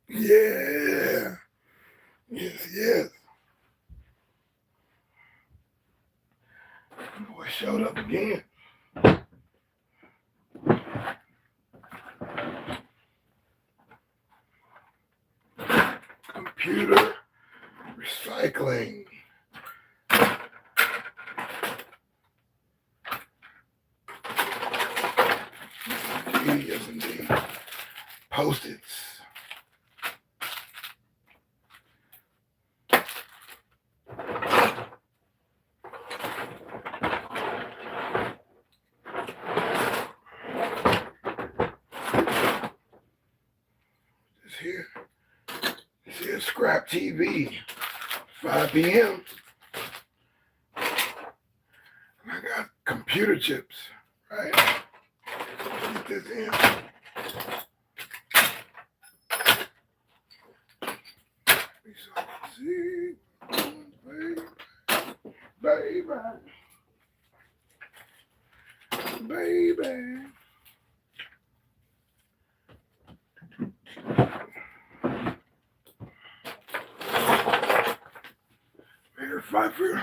Yeah. Yes, yes. Boy showed up again. Computer recycling. Yes, indeed. Post-its. This here ScrAp TV. 5 p.m. And I got computer chips, right? Get this in. See, baby, baby. Verify for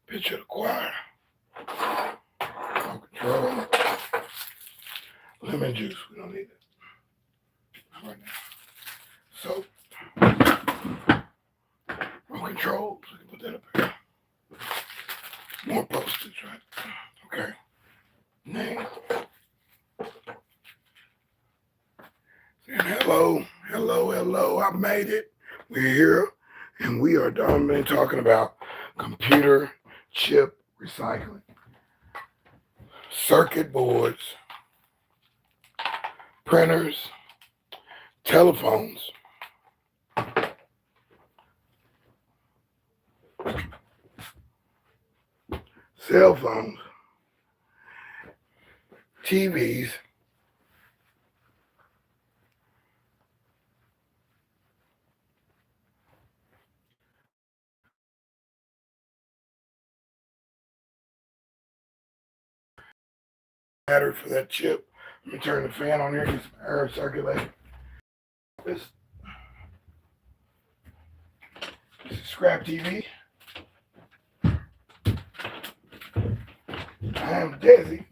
picture of the choir. No control. Lemon juice. We don't need it. Not right now. Soap. No control. So we can put that up here. More postage, right? Okay. Name. And hello. I made it. We're here, and we are dominantly talking about computer chip recycling. Circuit boards, printers, telephones, cell phones, TVs, battery for that chip. Let me turn the fan on here, get some air circulating. This is ScrAp TV. I am deSz'e.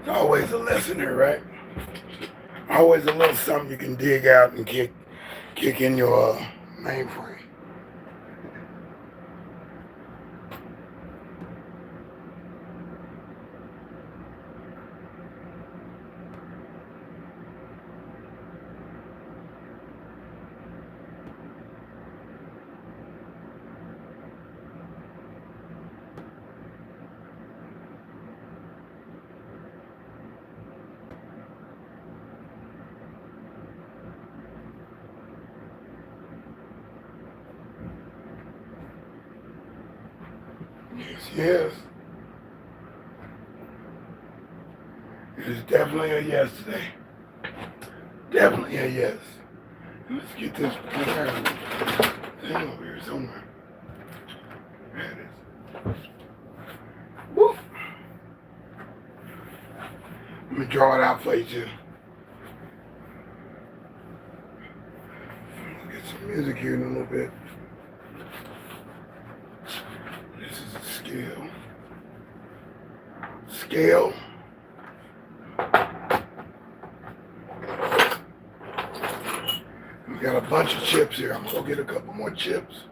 There's always a lesson here, right? Always a little something you can dig out and kick in your mainframe. Yes. It is definitely a yes today. Definitely a yes. Let's get this thing over here somewhere. There it is. Woo. Let me draw it out for you too. We'll get some music here in a little bit. This is a scale. Scale. We got a bunch of chips here. I'm gonna go get a couple more chips.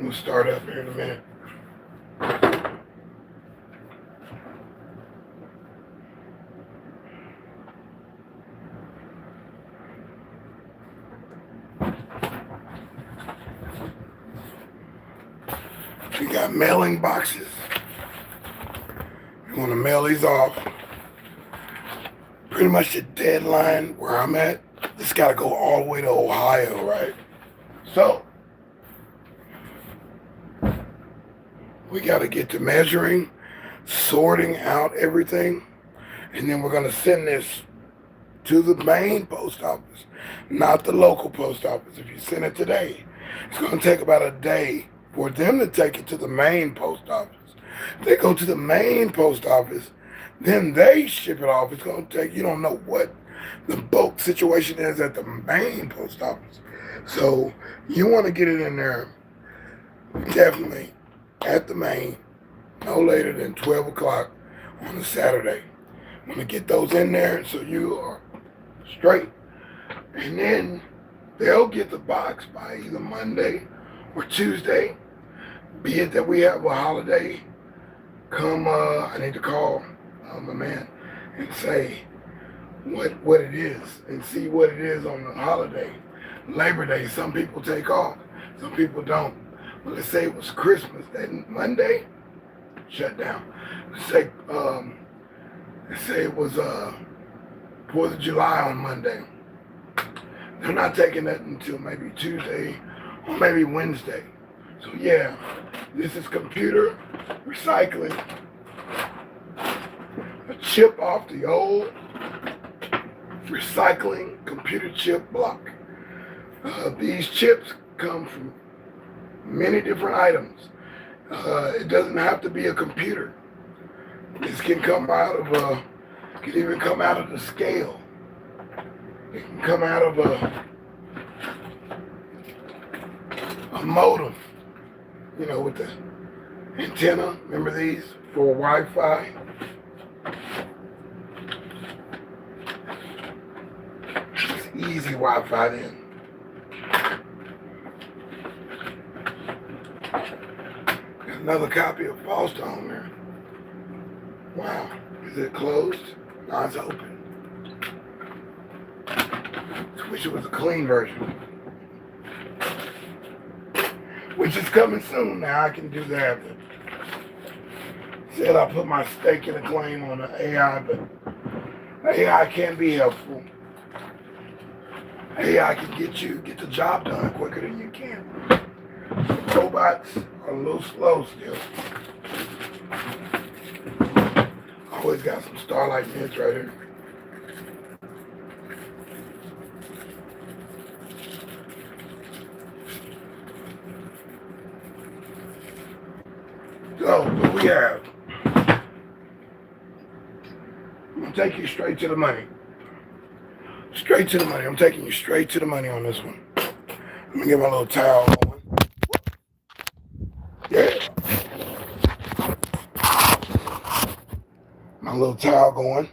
We'll start up here in a minute. We got mailing boxes. You want to mail these off. Pretty much the deadline where I'm at, it's got to go all the way to Ohio, right? So, we got to get to measuring, sorting out everything, and then we're going to send this to the main post office, not the local post office. If you send it today, it's going to take about a day for them to take it to the main post office. If they go to the main post office, then they ship it off. It's going to take, you don't know what the bulk situation is at the main post office. So you want to get it in there definitely at the main, no later than 12 o'clock on a Saturday. Want to get those in there so you are straight. And then they'll get the box by either Monday or Tuesday. Be it that we have a holiday, I need to call my man and say what it is and see what it is on the holiday. Labor Day, some people take off, some people don't. But let's say it was Christmas, that Monday, shut down. Let's say it was 4th of July on Monday. They're not taking that until maybe Tuesday or maybe Wednesday. So yeah, this is computer recycling. A chip off the old recycling computer chip block. These chips come from many different items. It doesn't have to be a computer. This can come out of can even come out of the scale. It can come out of a modem, you know, with the antenna. Remember these for Wi-Fi? It's easy Wi-Fi then. Got another copy of Fallstone there. Wow, is it closed? No, it's open. I wish it was a clean version. Which is coming soon now. I can do that. But said I put my stake in a claim on the AI, but AI can be helpful. AI can get the job done quicker than you can. Robots are a little slow still. Always got some Starlight mints right here. So, what we have, I'm going to take you straight to the money. Straight to the money. I'm taking you straight to the money on this one. Let me get my little towel going. Yeah. My little towel going.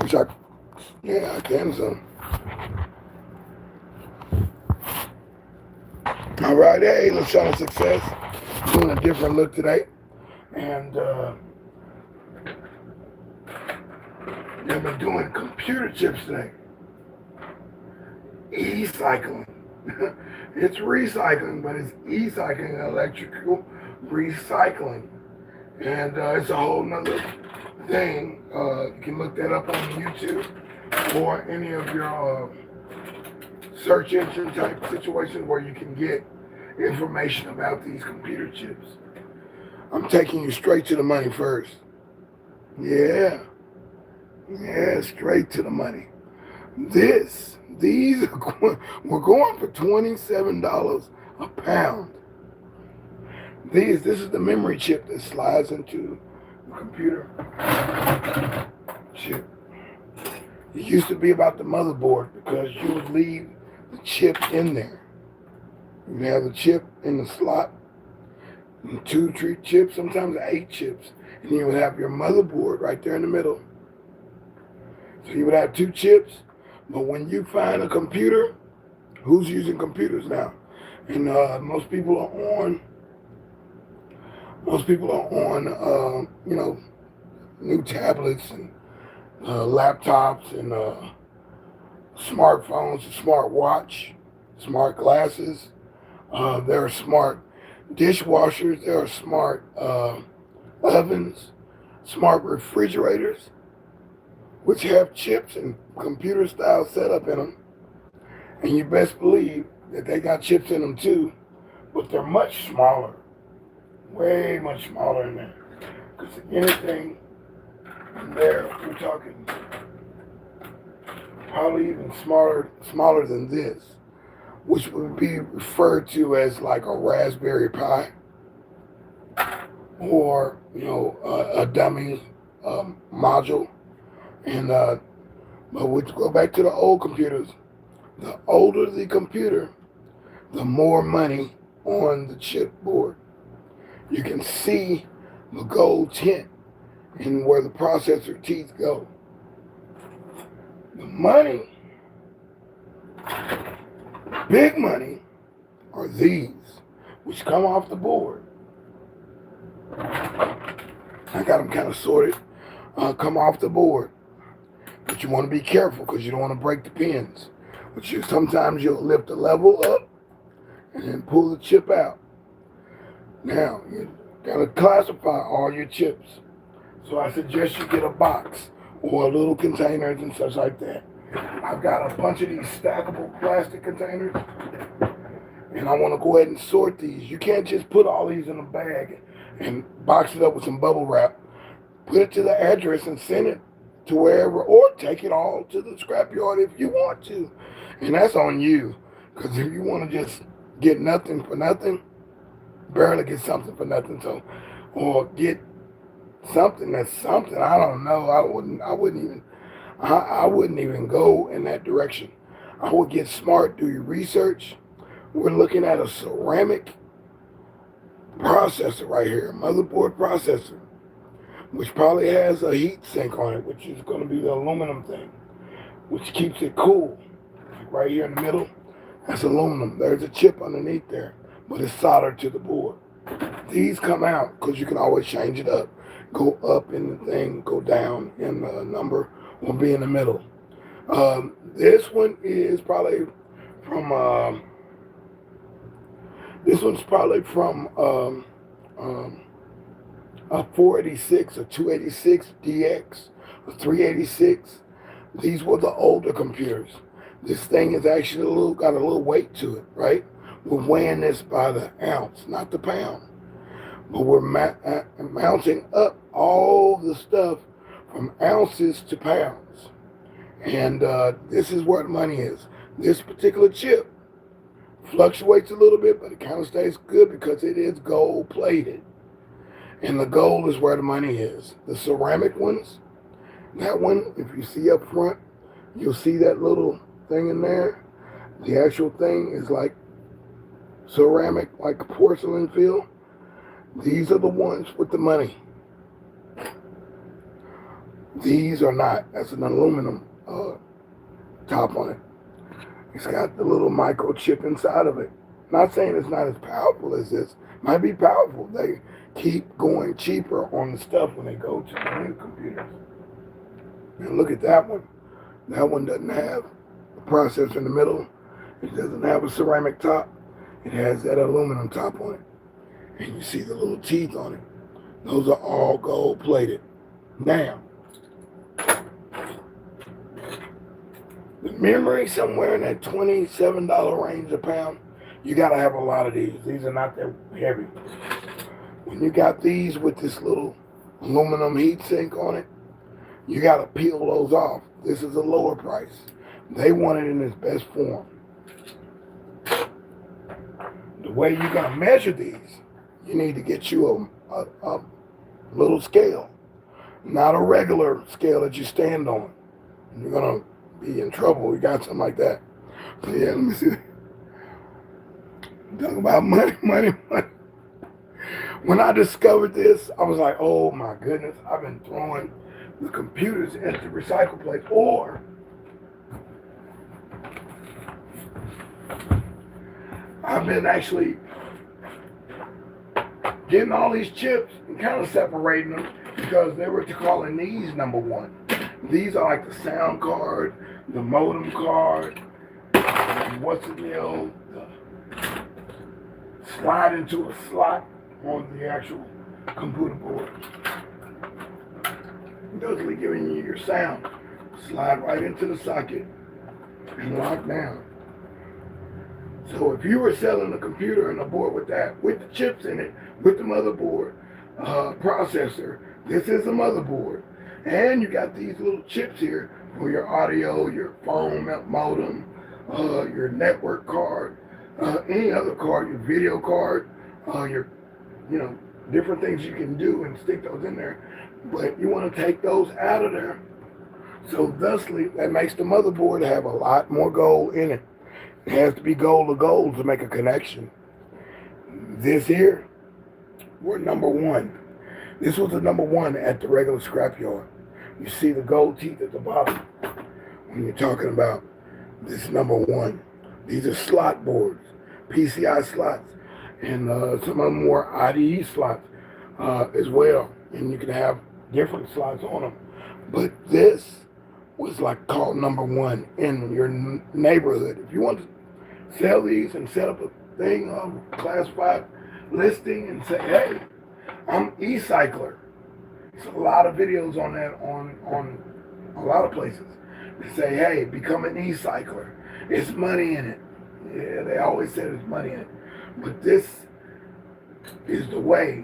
Which I can some. All right, hey, let's show the success. Doing a different look today. And I've been doing computer chips today. E-cycling. It's recycling, but it's e-cycling, electrical recycling. And it's a whole nother thing. You can look that up on YouTube or any of your search engine type situations where you can get information about these computer chips. I'm taking you straight to the money first. Yeah, straight to the money. These we're going for $27 a pound. This is the memory chip that slides into the computer chip. It used to be about the motherboard because you would leave the chip in there. You have the chip in the slot, and 2, 3 chips, sometimes 8 chips, and you would have your motherboard right there in the middle. So you would have 2 chips, but when you find a computer, who's using computers now? And most people are on, you know, new tablets and laptops and smartphones, smartwatch, smart glasses. There are smart dishwashers. There are smart ovens, smart refrigerators, which have chips and computer style setup in them. And you best believe that they got chips in them too, but they're much smaller, way much smaller in there. Because anything in there, we're talking probably even smaller than this, which would be referred to as like a Raspberry Pi, or a dummy module. And but we go back to the old computers. The older the computer, the more money on the chipboard. You can see the gold tint and where the processor teeth go. The money, big money, are these, which come off the board. I got them kind of sorted, come off the board. But you want to be careful because you don't want to break the pins. But sometimes you'll lift the level up and then pull the chip out. Now, you got to classify all your chips. So I suggest you get a box or little containers and such like that. I've got a bunch of these stackable plastic containers, and I want to go ahead and sort these. You can't just put all these in a bag and box it up with some bubble wrap, put it to the address and send it to wherever, or take it all to the scrapyard if you want to. And that's on you, because if you want to just get nothing for nothing, barely get something for nothing. So, or get something that's something, I don't know. I wouldn't even go in that direction. I would get smart, do your research. We're looking at a ceramic processor right here, a motherboard processor, which probably has a heat sink on it, which is going to be the aluminum thing, which keeps it cool. Like right here in the middle, that's aluminum. There's a chip underneath there, but it's soldered to the board. These come out because you can always change it up. Go up in the thing, go down in the number, or be in the middle. This one is probably from, this one's probably from a 486, a 286 DX, a 386. These were the older computers. This thing is actually got a little weight to it, right? We're weighing this by the ounce, not the pound. But we're mounting up all the stuff from ounces to pounds. And this is where the money is. This particular chip fluctuates a little bit, but it kind of stays good because it is gold plated. And the gold is where the money is. The ceramic ones, that one, if you see up front, you'll see that little thing in there. The actual thing is like ceramic, like a porcelain feel. These are the ones with the money. These are not. That's an aluminum top on it. It's got the little microchip inside of it. Not saying it's not as powerful as this. Might be powerful. They keep going cheaper on the stuff when they go to the new computers. And look at that one. That one doesn't have a processor in the middle. It doesn't have a ceramic top. It has that aluminum top on it. And you see the little teeth on it. Those are all gold plated. Now, the memory somewhere in that $27 range a pound, you gotta have a lot of these. These are not that heavy. When you got these with this little aluminum heat sink on it, you gotta peel those off. This is a lower price. They want it in its best form. The way you're gonna measure these, you need to get you a little scale, not a regular scale that you stand on. You're gonna be in trouble. We got something like that. So yeah, let me see. Talk about money. When I discovered this, I was like, oh my goodness, I've been throwing the computers at the recycle place, or I've been actually getting all these chips and kind of separating them because they were calling these number one. These are like the sound card, the modem card, what's the deal, slide into a slot on the actual computer board. Basically giving you your sound. Slide right into the socket and lock down. So if you were selling a computer and a board with that, with the chips in it, with the motherboard, processor, this is a motherboard. And you got these little chips here for your audio, your phone modem, your network card, any other card, your video card, your, different things you can do and stick those in there. But you want to take those out of there. So thusly, that makes the motherboard have a lot more gold in it. It has to be gold to gold to make a connection. This here, we're number one. This was the number one at the regular scrapyard. You see the gold teeth at the bottom when you're talking about this number one. These are slot boards, PCI slots, and some of them more IDE slots as well. And you can have different slots on them. But this was like called number one in your neighborhood. If you want to sell these and set up a thing on classified listing and say, hey, I'm e-cycler. There's a lot of videos on that on a lot of places. They say, hey, become an e-cycler. It's money in it. Yeah, they always say there's money in it. But this is the way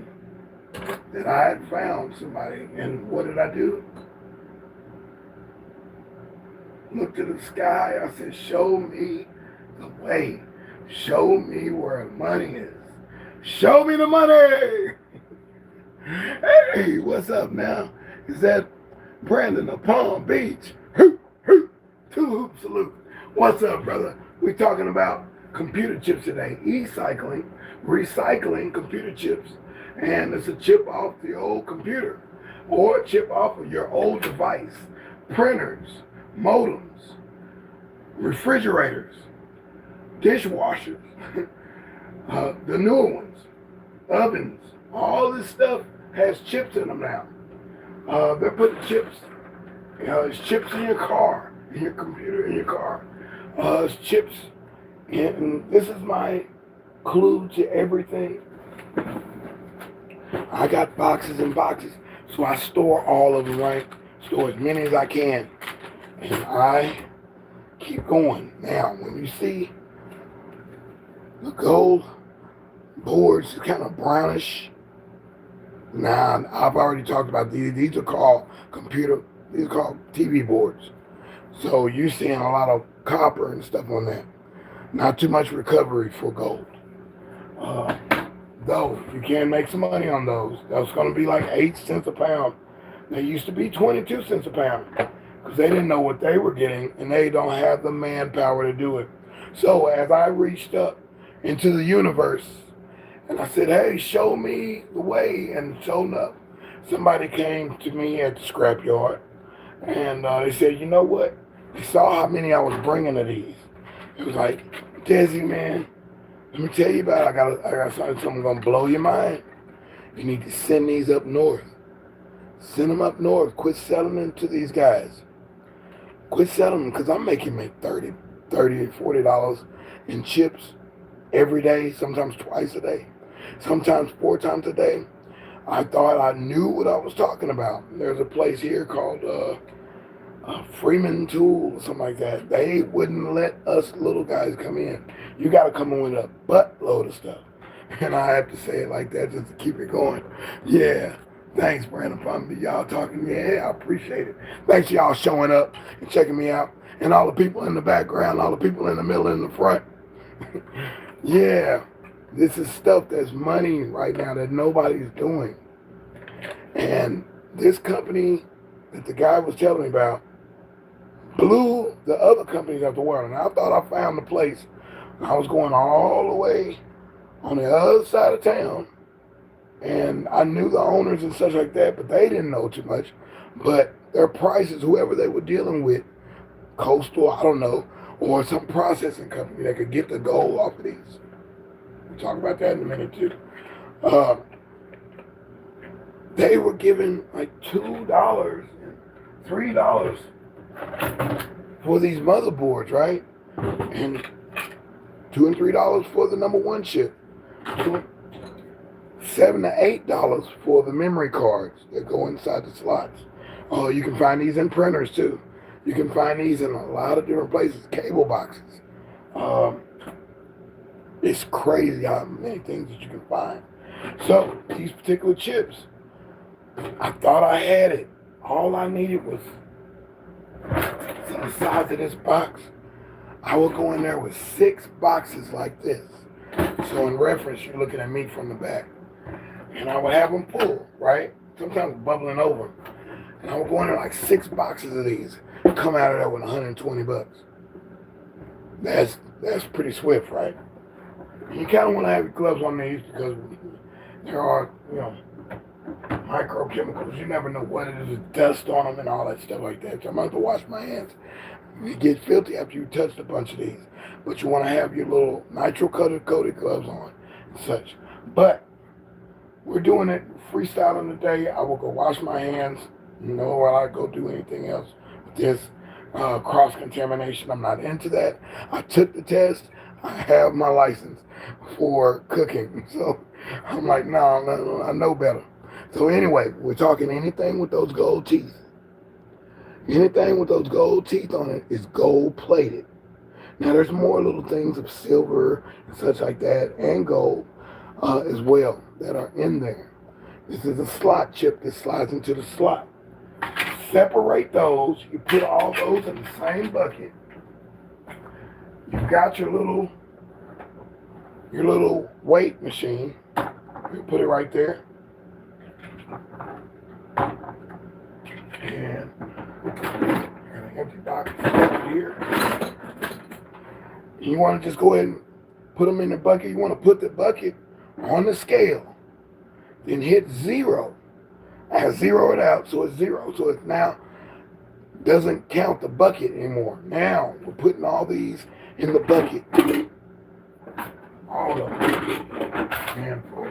that I had found somebody. And what did I do? Looked to the sky. I said, show me the way. Show me where the money is. Show me the money. Hey, what's up now? Is that Brandon of Palm Beach? Hoop, hoop, two hoop salute. What's up, brother? We're talking about computer chips today. E-cycling, recycling computer chips. And it's a chip off the old computer or a chip off of your old device. Printers, modems, refrigerators, dishwashers, the newer ones, ovens, all this stuff has chips in them now. They're putting chips, it's chips in your car, in your computer, in your car. It's chips, and this is my clue to everything. I got boxes and boxes, so I store all of them, right? Store as many as I can. And I keep going. Now, when you see the gold boards, kind of brownish. Now, I've already talked about these. These are called these are called TV boards. So you're seeing a lot of copper and stuff on that. Not too much recovery for gold. Though, you can make some money on those. That's going to be like 8 cents a pound. They used to be 22 cents a pound because they didn't know what they were getting and they don't have the manpower to do it. So as I reached up into the universe and I said, hey, show me the way, and sure enough, somebody came to me at the scrapyard and they said, you know what? They saw how many I was bringing of these. It was like, deSz'e, man, let me tell you about it. I got something going to blow your mind. You need to send these up north. Send them up north. Quit selling them to these guys. Quit selling them because I'm making me $30, $40 in chips every day, sometimes twice a day, sometimes 4 times a day. I thought I knew what I was talking about. There's a place here called Freeman Tool or something like that. They wouldn't let us little guys come in. You got to come in with a buttload of stuff. And I have to say it like that just to keep it going. Yeah. Thanks, Brandon. Y'all talking. Yeah, I appreciate it. Thanks y'all showing up and checking me out. And all the people in the background, all the people in the middle and in the front. Yeah. This is stuff that's money right now that nobody's doing. And this company that the guy was telling me about blew the other companies out the water. And I thought I found the place. I was going all the way on the other side of town. And I knew the owners and such like that, but they didn't know too much. But their prices, whoever they were dealing with, Coastal, I don't know, or some processing company that could get the gold off of these. We'll talk about that in a minute too. They were giving like $2 and $3 for these motherboards, right? And $2 and $3 for the number one chip. $7 to $8 for the memory cards that go inside the slots. You can find these in printers too. You can find these in a lot of different places. Cable boxes. It's crazy how many things that you can find. So these particular chips, I thought I had it. All I needed was So the size of this box, I will go in there with 6 boxes like this. So in reference, you're looking at me from the back. And I would have them full, right? Sometimes bubbling over. And I would go in there like 6 boxes of these. Come out of there with 120 bucks. That's pretty swift, right? You kind of want to have your gloves on these because there are, microchemicals. You never know what it is, dust on them and all that stuff like that. So I'm going to have to wash my hands. You get filthy after you touched a bunch of these. But you want to have your little nitro-coated gloves on and such. But we're doing it freestyling today. I will go wash my hands. While I go do anything else with this cross-contamination. I'm not into that. I took the test. I have my license for cooking. So I'm like, no, I know better. So anyway, we're talking anything with those gold teeth. Anything with those gold teeth on it is gold plated. Now there's more little things of silver and such like that and gold as well that are in there. This is a slot chip that slides into the slot. Separate those. You put all those in the same bucket. You've got your little weight machine. You put it right there. And got an empty box here. You want to just go ahead and put them in the bucket. You want to put the bucket on the scale. Then hit 0. I zero it out, so it's 0. So it now doesn't count the bucket anymore. Now we're putting all these in the bucket. All of them. And for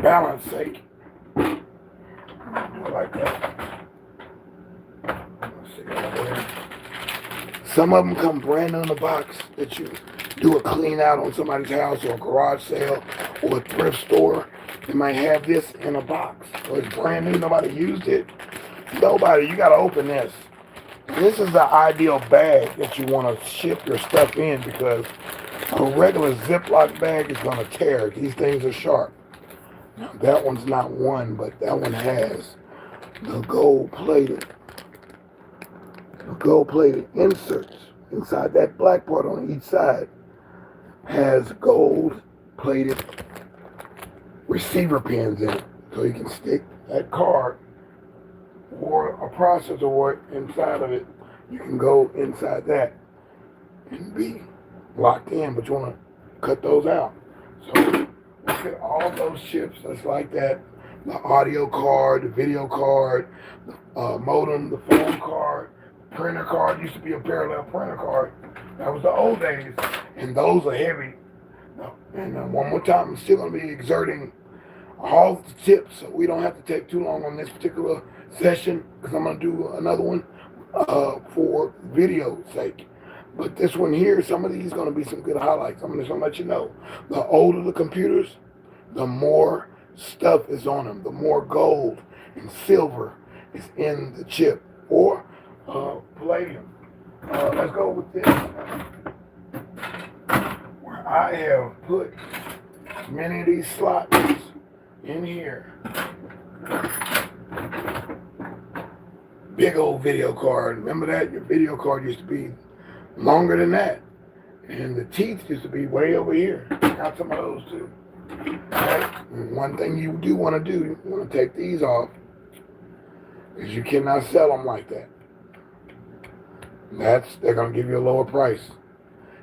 balance sake, do it like that. Let's see right there. Some of them come brand new in the box that you do a clean out on somebody's house or a garage sale or a thrift store. They might have this in a box. So it's brand new, nobody used it. Nobody, you gotta open this. This is the ideal bag that you want to ship your stuff in because a regular Ziploc bag is gonna tear. These things are sharp. Now that one's not one, but that one has the gold plated inserts inside. That black part on each side has gold plated receiver pins in it, so you can stick that card or a processor inside of it. You can go inside that and be locked in, but you want to cut those out. So look at all those chips that's like that. The audio card, the video card, the modem, the phone card, printer card. Used to be a parallel printer card. That was the old days, and those are heavy. And one more time, I'm still going to be exerting all the tips, so we don't have to take too long on this particular session because I'm going to do another one for video sake. But this one here, some of these are going to be some good highlights. I'm just going to let you know. The older the computers, the more stuff is on them, the more gold and silver is in the chip, or palladium. Let's go with this, where I have put many of these slots in here. Big old video card. Remember that? Your video card used to be longer than that. And the teeth used to be way over here. Got some of those too. Right? And one thing you do want to do, you want to take these off, because you cannot sell them like that. They're going to give you a lower price.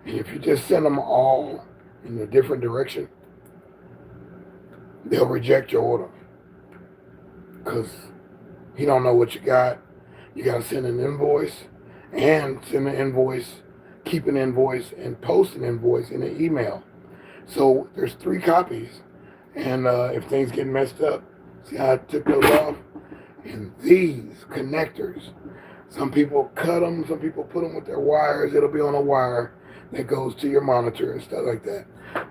And if you just send them all in a different direction, they'll reject your order. Because he don't know what you got. You got to send an invoice and send an invoice, keep an invoice, and post an invoice in an email. So there's 3 copies. And if things get messed up, see how I took those off? And these connectors, some people cut them, some people put them with their wires. It'll be on a wire that goes to your monitor and stuff like that.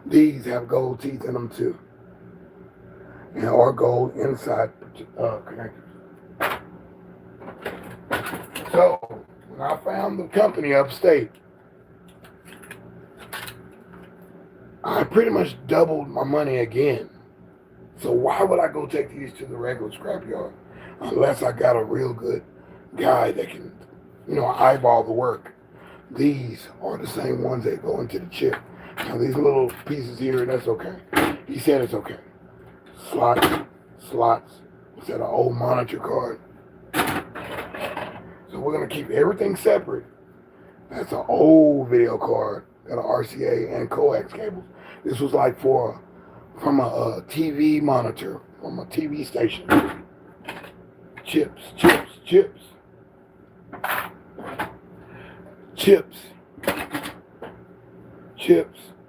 These have gold teeth in them too. Or gold inside connectors. So, when I found the company upstate, I pretty much doubled my money again. So why would I go take these to the regular scrapyard unless I got a real good guy that can eyeball the work. These are the same ones that go into the chip. Now these little pieces here, that's okay. He said it's okay. Slots. Instead of an old monitor card. So we're gonna keep everything separate. That's an old video card. Got an RCA and coax cables. This was like from a TV monitor, from a TV station. Chips.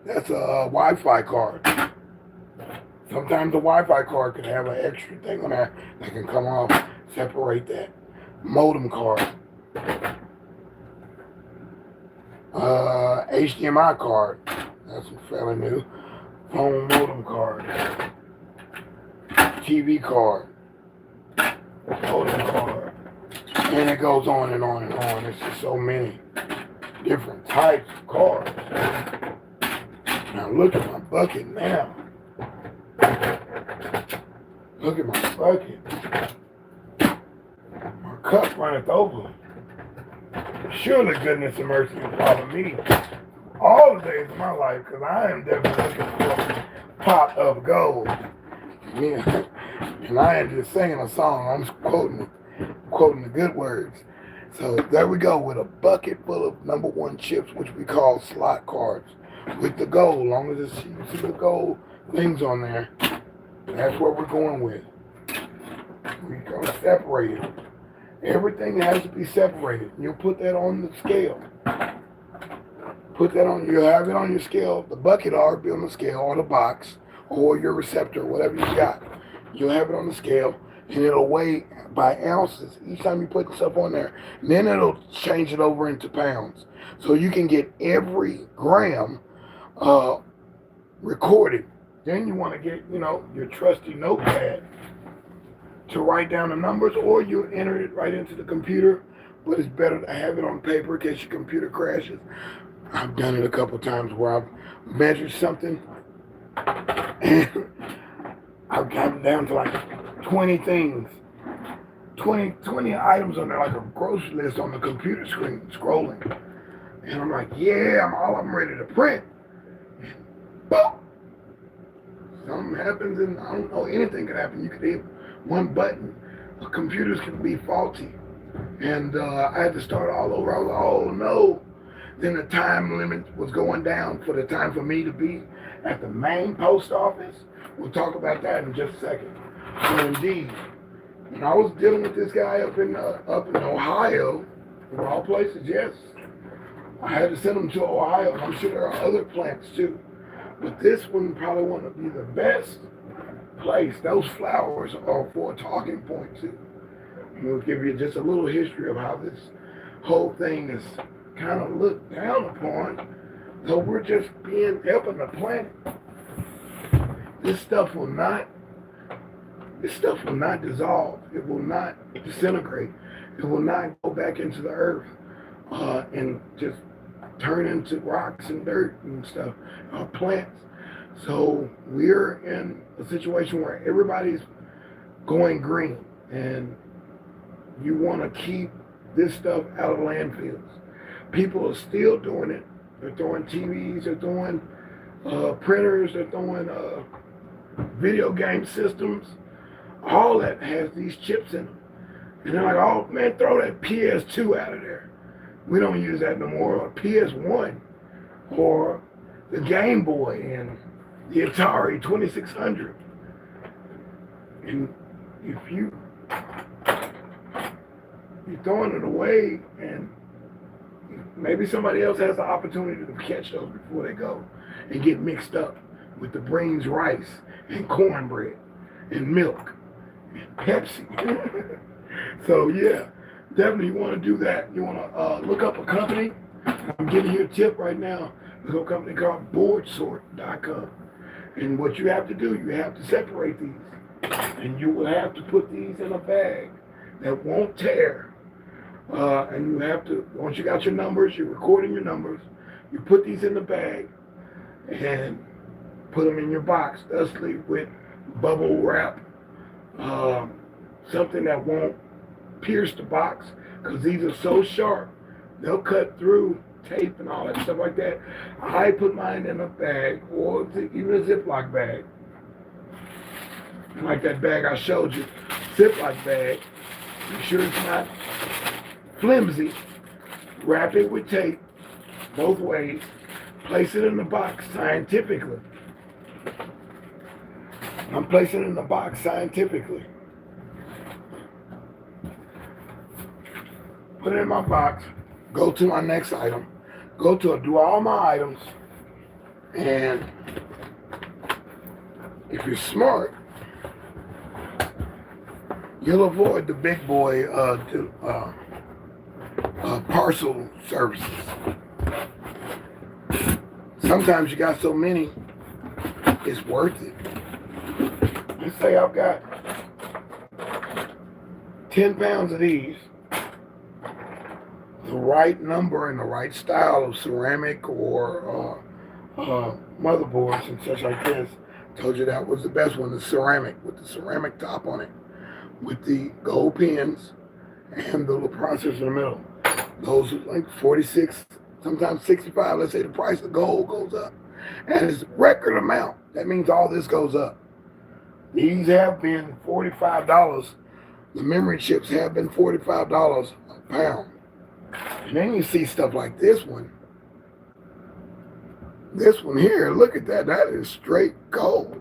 That's a Wi-Fi card. Sometimes the Wi-Fi card can have an extra thing on there that can come off, separate that. Modem card. HDMI card. That's fairly new. Phone modem card. TV card. Modem card. And it goes on and on and on. It's just so many different types of cards. Now look at my bucket now. Look at my bucket. My cup runneth over. Surely goodness and mercy will follow me all the days of my life, because I am definitely looking for a pot of gold. Yeah. And I ain't just singing a song, I'm quoting the good words. So there we go with a bucket full of #1 chips, which we call slot cards, with the gold. As long as you see the gold things on there, that's what we're going with. We're going to separate it. Everything has to be separated. You'll put that on the scale. You'll have it on your scale. The bucket will be on the scale, or the box, or your receptor, whatever you got. You'll have it on the scale, and it'll weigh by ounces each time you put stuff on there. And then it'll change it over into pounds. So you can get every gram recorded. Then you want to get, your trusty notepad to write down the numbers, or you enter it right into the computer. But it's better to have it on paper in case your computer crashes. I've done it a couple times where I've measured something and I've gotten down to like 20 things. 20 items on there, like a grocery list on the computer screen, scrolling. And I'm like, yeah, I'm ready to print. And boom! Something happens, and I don't know, anything could happen. You could hit one button. The computers could be faulty. And I had to start all over. I was like, oh no. Then the time limit was going down for the time for me to be at the main post office. We'll talk about that in just a second. So indeed, when I was dealing with this guy up in Ohio, of all places, yes, I had to send him to Ohio. And I'm sure there are other plants too, but this one probably want to be the best place. Those flowers are for a talking point too. And we'll give you just a little history of how this whole thing is kind of looked down upon. So we're just helping the planet. This stuff will not dissolve. It will not disintegrate. It will not go back into the earth and just turn into rocks and dirt and stuff, plants. So we're in a situation where everybody's going green, and you want to keep this stuff out of landfills. People are still doing it. They're throwing TVs, they're throwing printers, they're throwing video game systems. All that has these chips in them. And they're like, oh man, throw that PS2 out of there. We don't use that no more. Or PS1, or the Game Boy, and the Atari 2600. And if you're throwing it away, and maybe somebody else has the opportunity to catch those before they go and get mixed up with the Breen's rice and cornbread and milk and Pepsi. So yeah, definitely you want to do that. You want to look up a company. I'm giving you a tip right now. There's a company called boardsort.com. And what you have to do, you have to separate these. And you will have to put these in a bag that won't tear. And you have to, once you got your numbers, you're recording your numbers, you put these in the bag and put them in your box, thusly with bubble wrap, something that won't pierce the box, because these are so sharp. They'll cut through tape and all that stuff like that. I put mine in a bag or even a Ziploc bag. Like that bag I showed you, Ziploc bag. Make sure it's not flimsy. Wrap it with tape both ways. Place it in the box scientifically. I'm placing it in the box scientifically. Put it in my box. Go to my next item. Do all my items. And if you're smart, you'll avoid the big boy parcel services. Sometimes you got so many, it's worth it. Let's say I've got 10 pounds of these, the right number and the right style of ceramic or motherboards and such like this. Told you that was the best one, the ceramic, with the ceramic top on it, with the gold pins and the little processor in the middle. Those are like 46, sometimes 65. Let's say the price of gold goes up. And it's a record amount. That means all this goes up. These have been $45. The memory chips have been $45 a pound. And then you see stuff like this one. This one here, look at that. That is straight gold.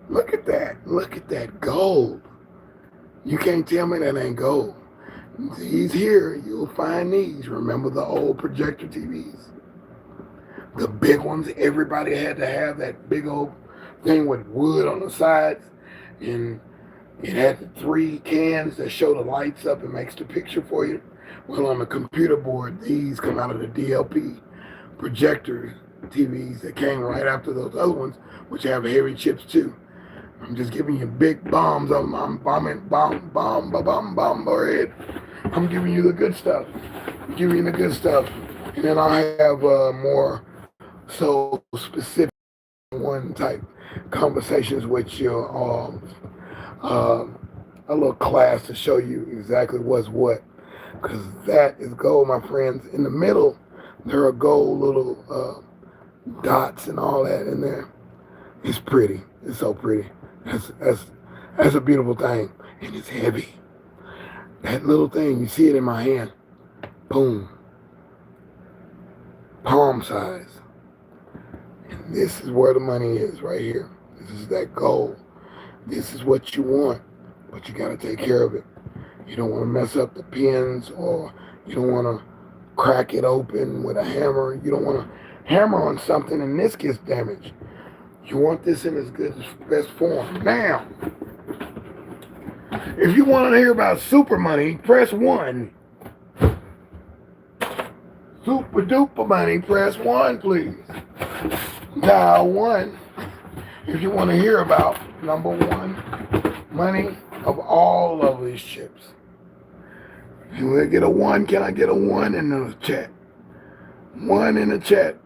Look at that. Look at that gold. You can't tell me that ain't gold. These here, you'll find these. Remember the old projector TVs? The big ones, everybody had to have that big old thing with wood on the sides. And it had the 3 cans that show the lights up and makes the picture for you. Well, on the computer board, these come out of the DLP projector TVs that came right after those other ones, which have heavy chips too. I'm just giving you big bombs. I'm bombing, bomb, bread. I'm giving you the good stuff. I'm giving you the good stuff. And then I have more so specific one type conversations with you, a little class to show you exactly what's what. Because that is gold, my friends. In the middle, there are gold little dots and all that in there. It's pretty. It's so pretty. That's a beautiful thing. And it's heavy. That little thing, you see it in my hand. Boom. Palm size. And this is where the money is right here. This is that gold. This is what you want. But you got to take care of it. You don't want to mess up the pins, or you don't want to crack it open with a hammer. You don't want to hammer on something and this gets damaged. You want this in its best form. Now, if you want to hear about super money, press 1. Super duper money, press 1, please. Dial 1 if you want to hear about number 1 money of all of these chips. Can I get a 1? Can I get a 1 in the chat? 1 in the chat.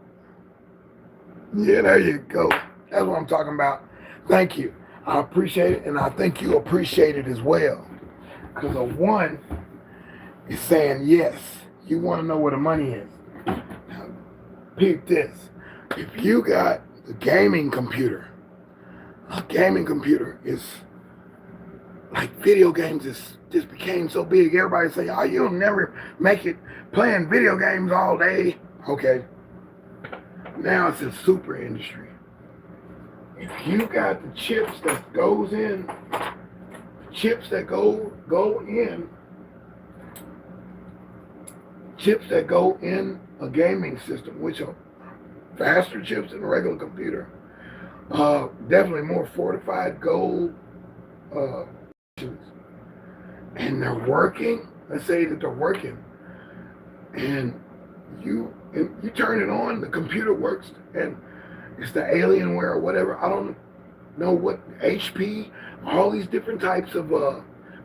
Yeah, there you go. That's what I'm talking about. Thank you. I appreciate it, and I think you appreciate it as well. Because a 1 is saying yes. You want to know where the money is. Now, peep this. If you got the gaming computer, a gaming computer is like video games just became so big. Everybody say, oh, you'll never make it playing video games all day. Okay. Now it's a super industry. If you got the chips that goes in, chips that go in a gaming system, which are faster chips than a regular computer, definitely more fortified gold, and they're working. Let's say that they're working, and you turn it on, the computer works, and it's the Alienware or whatever. I don't know what HP, all these different types of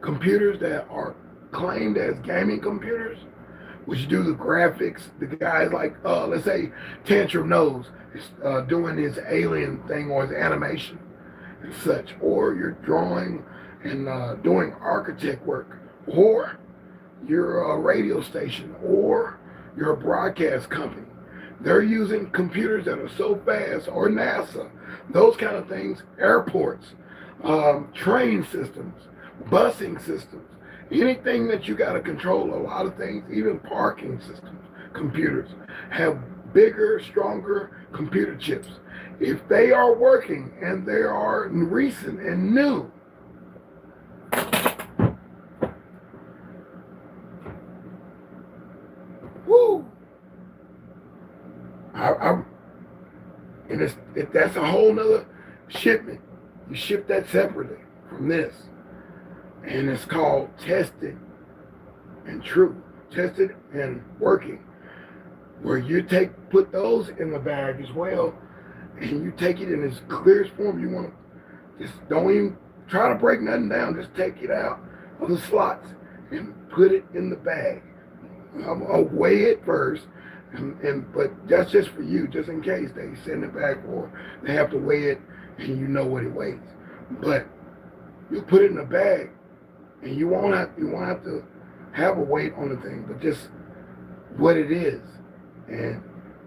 computers that are claimed as gaming computers, which do the graphics. The guys like, let's say Tantrum knows is doing his alien thing or his animation and such, or you're drawing and doing architect work, or you're a radio station or you're a broadcast company. They're using computers that are so fast, or NASA, those kind of things, airports, train systems, busing systems, anything that you got to control, a lot of things, even parking systems, computers, have bigger, stronger computer chips. If they are working and they are recent and new, woo! And that's a whole nother shipment. You ship that separately from this. And it's called tested and true. Tested and working. Where you put those in the bag as well, and you take it in its clearest form. You want to just don't even try to break nothing down. Just take it out of the slots and put it in the bag. I'll weigh it first, but that's just for you, just in case they send it back or they have to weigh it and you know what it weighs. But you put it in a bag, and you won't have to have a weight on the thing, but just what it is. And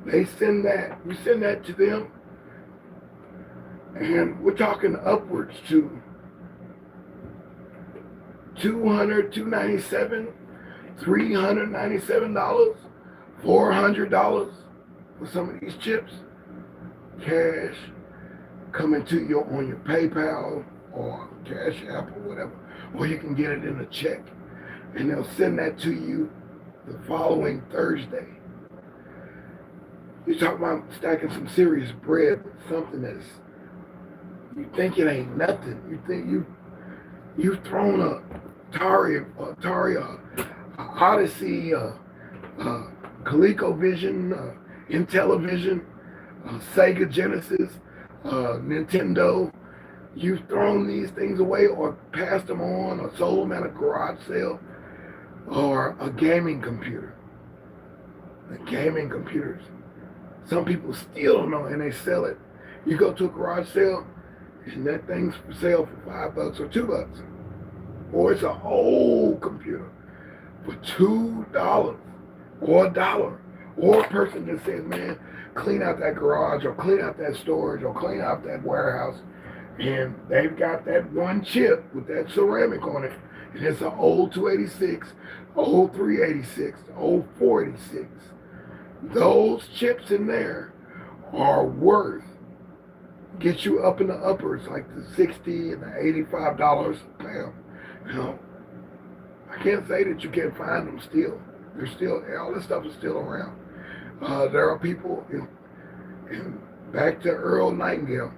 they send that, we send that to them, and we're talking upwards to $200, $297, $397, $400 for some of these chips. Cash coming to you on your PayPal or Cash App or whatever, or you can get it in a check, and they'll send that to you the following Thursday. You talk about stacking some serious bread with something that's, you think it ain't nothing. You think you've thrown a Atari, Odyssey, ColecoVision, Intellivision, Sega Genesis, Nintendo. You've thrown these things away or passed them on or sold them at a garage sale, or a gaming computer. The gaming computers. Some people still don't know, and they sell it. You go to a garage sale, and that thing's for sale for $5 or $2. Or it's an old computer for $2 or $1. Or a person that says, man, clean out that garage or clean out that storage or clean out that warehouse. And they've got that one chip with that ceramic on it. And it's an old 286, old 386, old 486. Those chips in there are worth, get you up in the uppers, like the $60 and the $85 a pound. You know, I can't say that you can't find them still. They're still, all this stuff is still around. There are people, and back to Earl Nightingale,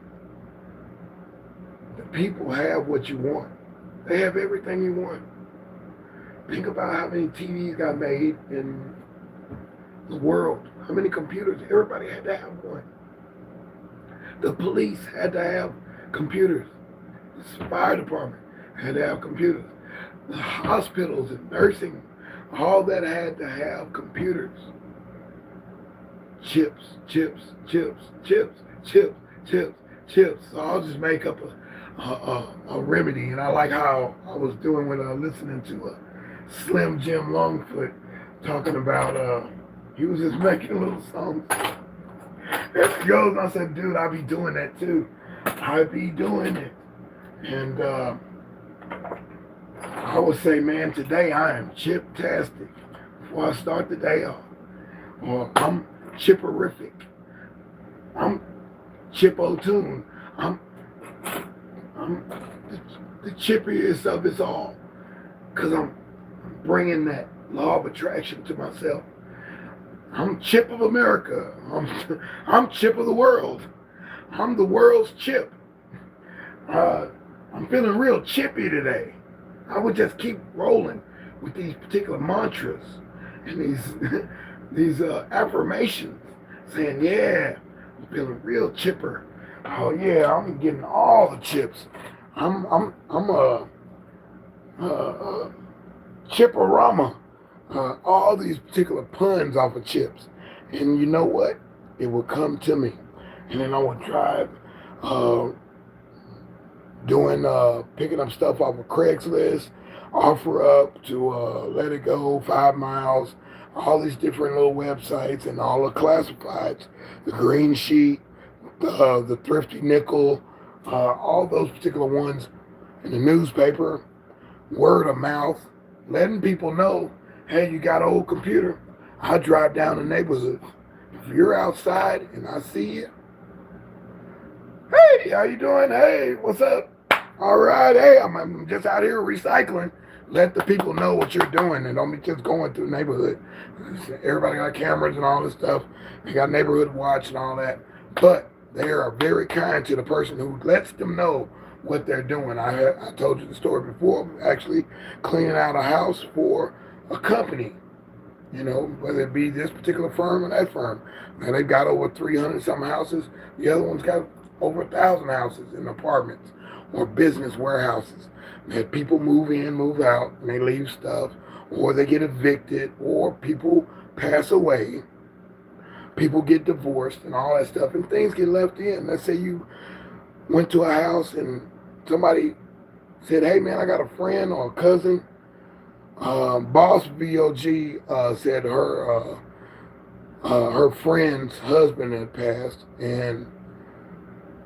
the people have what you want. They have everything you want. Think about how many TVs got made in the world. How many computers? Everybody had to have one. The police had to have computers. The fire department had to have computers. The hospitals and nursing, all that had to have computers. Chips. So I'll just make up a remedy. And I like how I was doing when I was listening to Slim Jim Longfoot talking about, he was just making little songs. As he goes, I said, dude, I be doing that too. I be doing it. And I would say, man, today I am chip-tastic before I start the day off. Or I'm chipperific. I'm chip-o-tune. I'm the chippiest of us all. Because I'm bringing that law of attraction to myself. I'm Chip of America. I'm Chip of the world. I'm the world's chip. I'm feeling real chippy today. I would just keep rolling with these particular mantras and these affirmations, saying, "Yeah, I'm feeling real chipper. Oh yeah, I'm getting all the chips. I'm a chipperama." All these particular puns off of chips. And you know what? It will come to me. And then I would drive picking up stuff off of Craigslist. offer up to let it go 5 miles, all these different little websites and all the classifieds, the Green Sheet, the Thrifty Nickel, all those particular ones in the newspaper, word of mouth, letting people know, hey, you got an old computer. I drive down the neighborhood. If you're outside and I see you, hey, how you doing? Hey, what's up? All right, hey, I'm just out here recycling. Let the people know what you're doing and don't be just going through the neighborhood. Everybody got cameras and all this stuff. They got neighborhood watch and all that. But they are very kind to the person who lets them know what they're doing. I told you the story before, actually cleaning out a house for a company, you know, whether it be this particular firm or that firm. Now they've got over 300 some houses. The other one's got over 1,000 houses in apartments or business warehouses. That people move in, move out, and they leave stuff, or they get evicted, or people pass away, people get divorced, and all that stuff, and things get left in. Let's say you went to a house and somebody said, hey man, I got a friend or a cousin. Boss VOG said her friend's husband had passed, and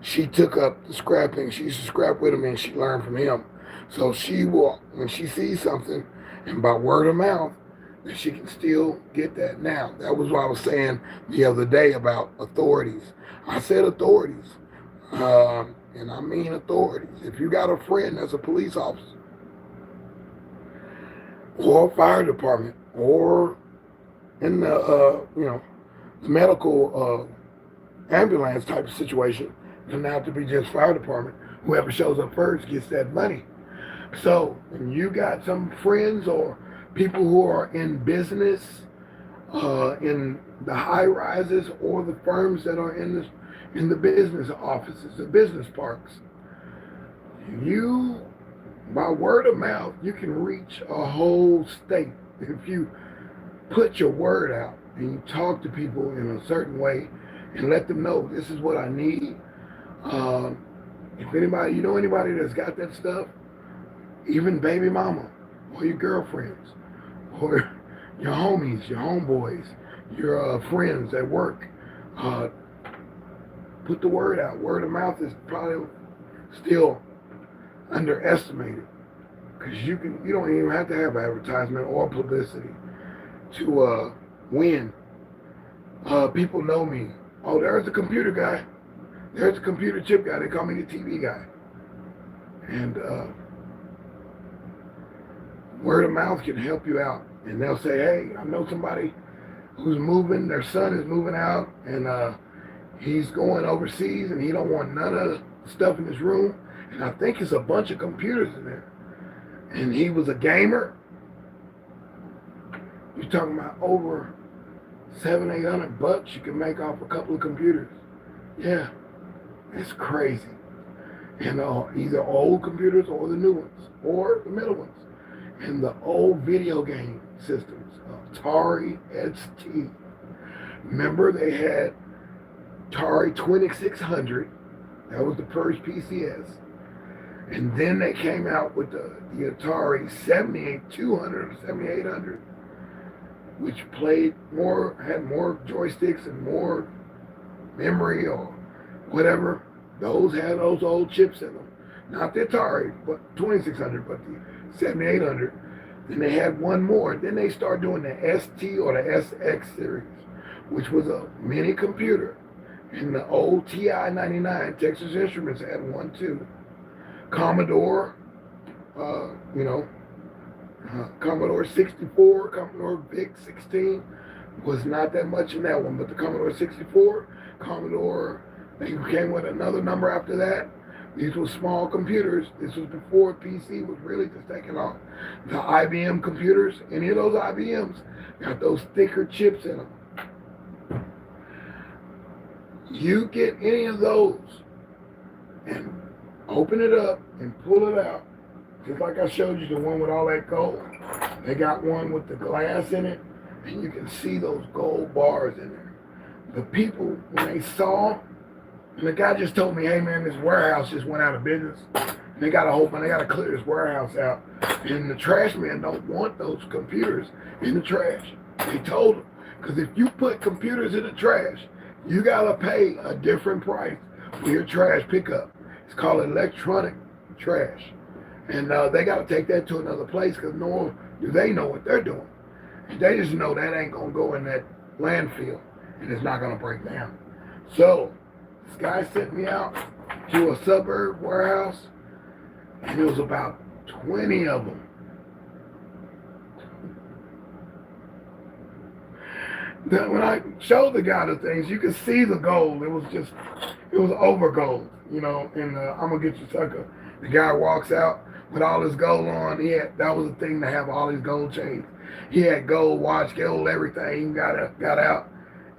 she took up the scrapping. She used to scrap with him, and she learned from him. So she will, when she sees something, and by word of mouth, that she can still get that now. That was what I was saying the other day about authorities. I said authorities, and I mean authorities. If you got a friend that's a police officer, or a fire department, or in the the medical ambulance type of situation, doesn't have to be just fire department. Whoever shows up first gets that money. So when you got some friends or people who are in business, in the high rises or the firms that are in the business offices, the business parks, you, by word of mouth, you can reach a whole state if you put your word out and you talk to people in a certain way and let them know this is what I need. If anybody, you know anybody that's got that stuff, even baby mama or your girlfriends or your homies, your homeboys, your friends at work, put the word out. Word of mouth is probably still underestimated because you don't even have to have advertisement or publicity to win. People know me. Oh, there's the computer guy. There's the computer chip guy. They call me the TV guy. And word of mouth can help you out. And they'll say, hey, I know somebody who's moving, their son is moving out, and he's going overseas, and he don't want none of the stuff in his room. And I think it's a bunch of computers in there. And he was a gamer. You're talking about over $700-800 you can make off a couple of computers. Yeah, it's crazy. And either old computers or the new ones or the middle ones. And the old video game systems, Atari ST. Remember they had Atari 2600. That was the first PCS. And then they came out with the Atari 7800 or 7800, which played more, had more joysticks and more memory or whatever. Those had those old chips in them. Not the Atari, but 2600, but the 7800. Then they had one more. Then they started doing the ST or the SX series, which was a mini computer. And the old TI-99, Texas Instruments had one too. Commodore, Commodore 64, Commodore VIC 16 was not that much in that one, but the Commodore 64, Commodore, they came with another number after that. These were small computers. This was before PC was really just taking off. The IBM computers, any of those IBMs, got those thicker chips in them. You get any of those and open it up and pull it out, just like I showed you the one with all that gold. They got one with the glass in it, and you can see those gold bars in there. The people, when they saw, and the guy just told me, hey man, this warehouse just went out of business. And They got a whole bunch. They got to clear this warehouse out, and the trash men don't want those computers in the trash. They told them, because if you put computers in the trash, you got to pay a different price for your trash pickup. It's called electronic trash, and they got to take that to another place because nor do they know what they're doing. They just know that ain't gonna go in that landfill, and it's not gonna break down. So this guy sent me out to a suburb warehouse, and it was about 20 of them. Then when I showed the guy the things, you could see the gold. It was over gold, you know. And I'm gonna get you sucker. The guy walks out with all his gold on. That was the thing to have all his gold chains. He had gold watch, gold everything. He got out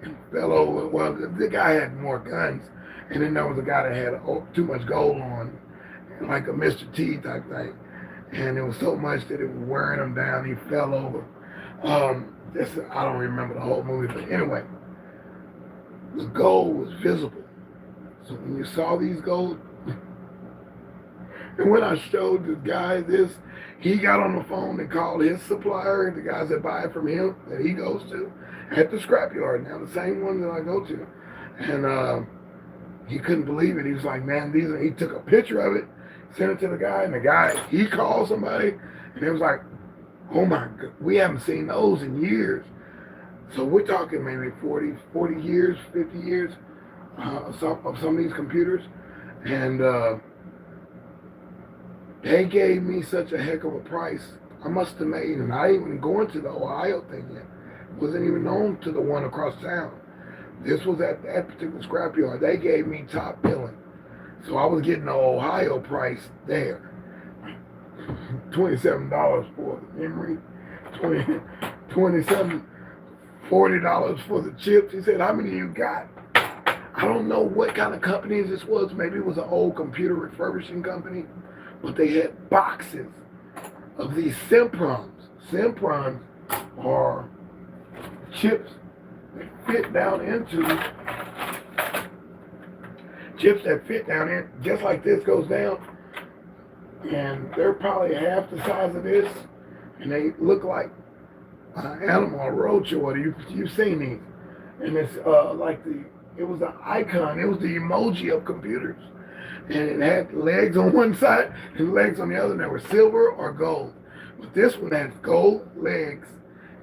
and fell over. Well, the guy had more guns, and then there was a guy that had too much gold on, like a Mr. T type thing. And it was so much that it was wearing him down. He fell over. I don't remember the whole movie, but anyway, the gold was visible. So when you saw these gold, and when I showed the guy this, he got on the phone and called his supplier, the guys that buy it from him, that he goes to, at the scrapyard now, the same one that I go to. And he couldn't believe it. He was like, man, he took a picture of it, sent it to the guy, and the guy, he called somebody, and it was like, oh my God, we haven't seen those in years. So we're talking maybe 40 years, 50 years of some of these computers. And they gave me such a heck of a price. I must have made, and I ain't even going to the Ohio thing yet. Wasn't even known to the one across town. This was at that particular scrapyard. They gave me top billing. So I was getting the Ohio price there. $27 for the memory, $27, $40 for the chips. He said, how many you got? I don't know what kind of company this was. Maybe it was an old computer refurbishing company, but they had boxes of these ScrAps. ScrAps are chips that fit down in, just like this goes down. And they're probably half the size of this, and they look like an animal, a roadshow. You've seen these, and it's it was an icon. It was the emoji of computers, and it had legs on one side and legs on the other. And they were silver or gold, but this one had gold legs,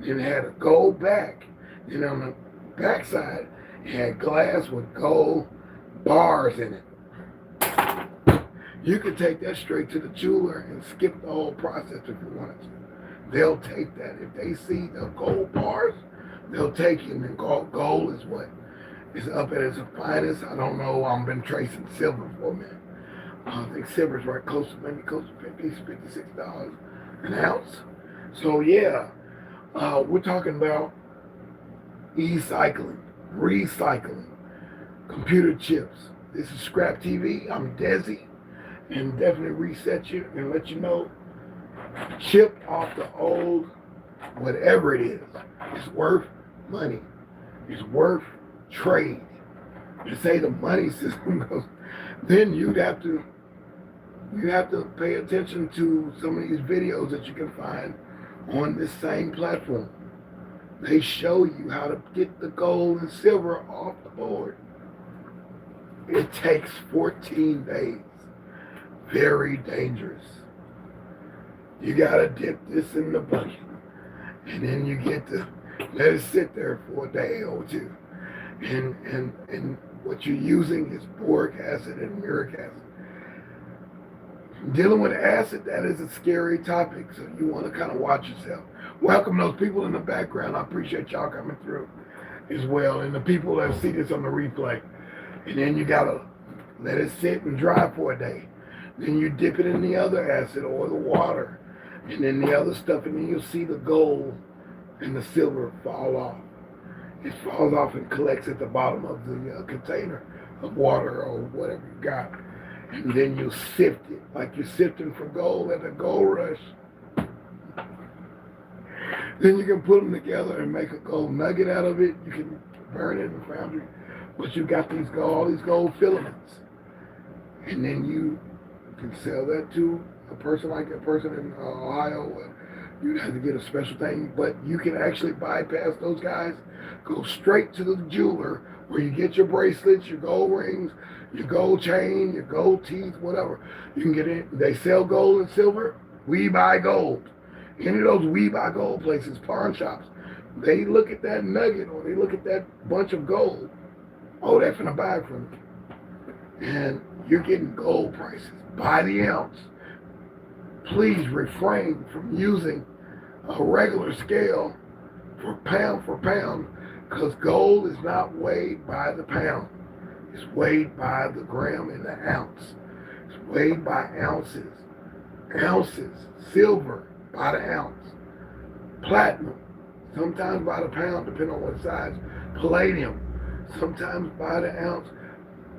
and it had a gold back. And on the back side, it had glass with gold bars in it. You could take that straight to the jeweler and skip the whole process if you wanted to. They'll take that. If they see the gold bars, they'll take it. And gold is what is up at its finest. I don't know. I've been tracing silver for a minute. I think silver's right close to $56 an ounce. So yeah, we're talking about recycling, computer chips. This is ScrAp TV. I'm deSz'e. And definitely reset you and let you know, chip off the old, whatever it is, it's worth money. It's worth trade. To say the money system goes, then you have to pay attention to some of these videos that you can find on this same platform. They show you how to get the gold and silver off the board. It takes 14 days. Very dangerous. You gotta dip this in the bucket, and then you get to let it sit there for a day or two. And what you're using is boric acid and uric acid. Dealing with acid, that is a scary topic, so you want to kind of watch yourself. Welcome those people in the background. I appreciate y'all coming through as well, and the people that see this on the replay. And then you gotta let it sit and dry for a day. Then you dip it in the other acid or the water, and then the other stuff, and then you'll see the gold and the silver fall off. It falls off and collects at the bottom of the container of water or whatever you got. And then you sift it like you're sifting for gold at a gold rush. Then you can put them together and make a gold nugget out of it. You can burn it in the foundry. But you got all these gold filaments. And then you can sell that to a person like a person in Ohio. You'd have to get a special thing, but you can actually bypass those guys, go straight to the jeweler where you get your bracelets, your gold rings, your gold chain, your gold teeth, whatever. You can get in. They sell gold and silver. We buy gold. Any of those we buy gold places, pawn shops, they look at that nugget or they look at that bunch of gold. Oh, they're finna buy it from you. And you're getting gold prices by the ounce. Please refrain from using a regular scale for pound, because gold is not weighed by the pound. It's weighed by the gram and the ounce. It's weighed by ounces. Ounces. Silver by the ounce. Platinum, sometimes by the pound, depending on what size. Palladium, sometimes by the ounce,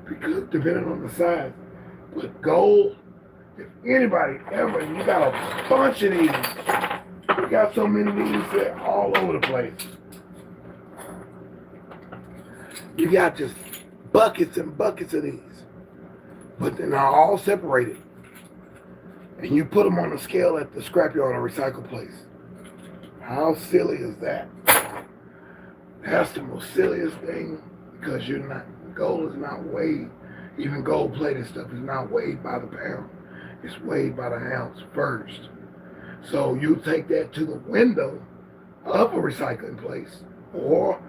because depending on the size. But gold, if anybody ever, you got a bunch of these. You got so many of these that all over the place. You got just buckets and buckets of these. But they're not all separated. And you put them on a scale at the scrapyard or recycle place. How silly is that? That's the most silliest thing, because gold is not weighed. Even gold-plated stuff is not weighed by the pound. It's weighed by the ounce first. So you take that to the window of a recycling place or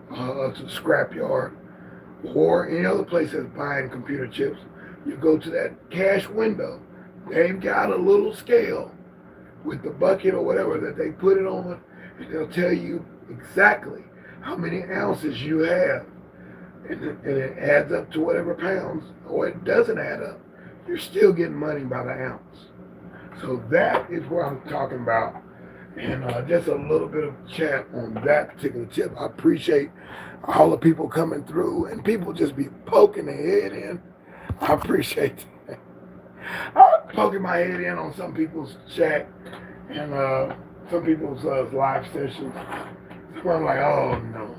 to the scrapyard or any other place that's buying computer chips. You go to that cash window. They've got a little scale with the bucket or whatever that they put it on, and they'll tell you exactly how many ounces you have. And it adds up to whatever pounds, or it doesn't add up. You're still getting money by the ounce. So that is what I'm talking about. And just a little bit of chat on that particular tip. I appreciate all the people coming through, and people just be poking their head in. I appreciate that. I'm poking my head in on some people's chat and some people's live sessions. So I'm like, oh no.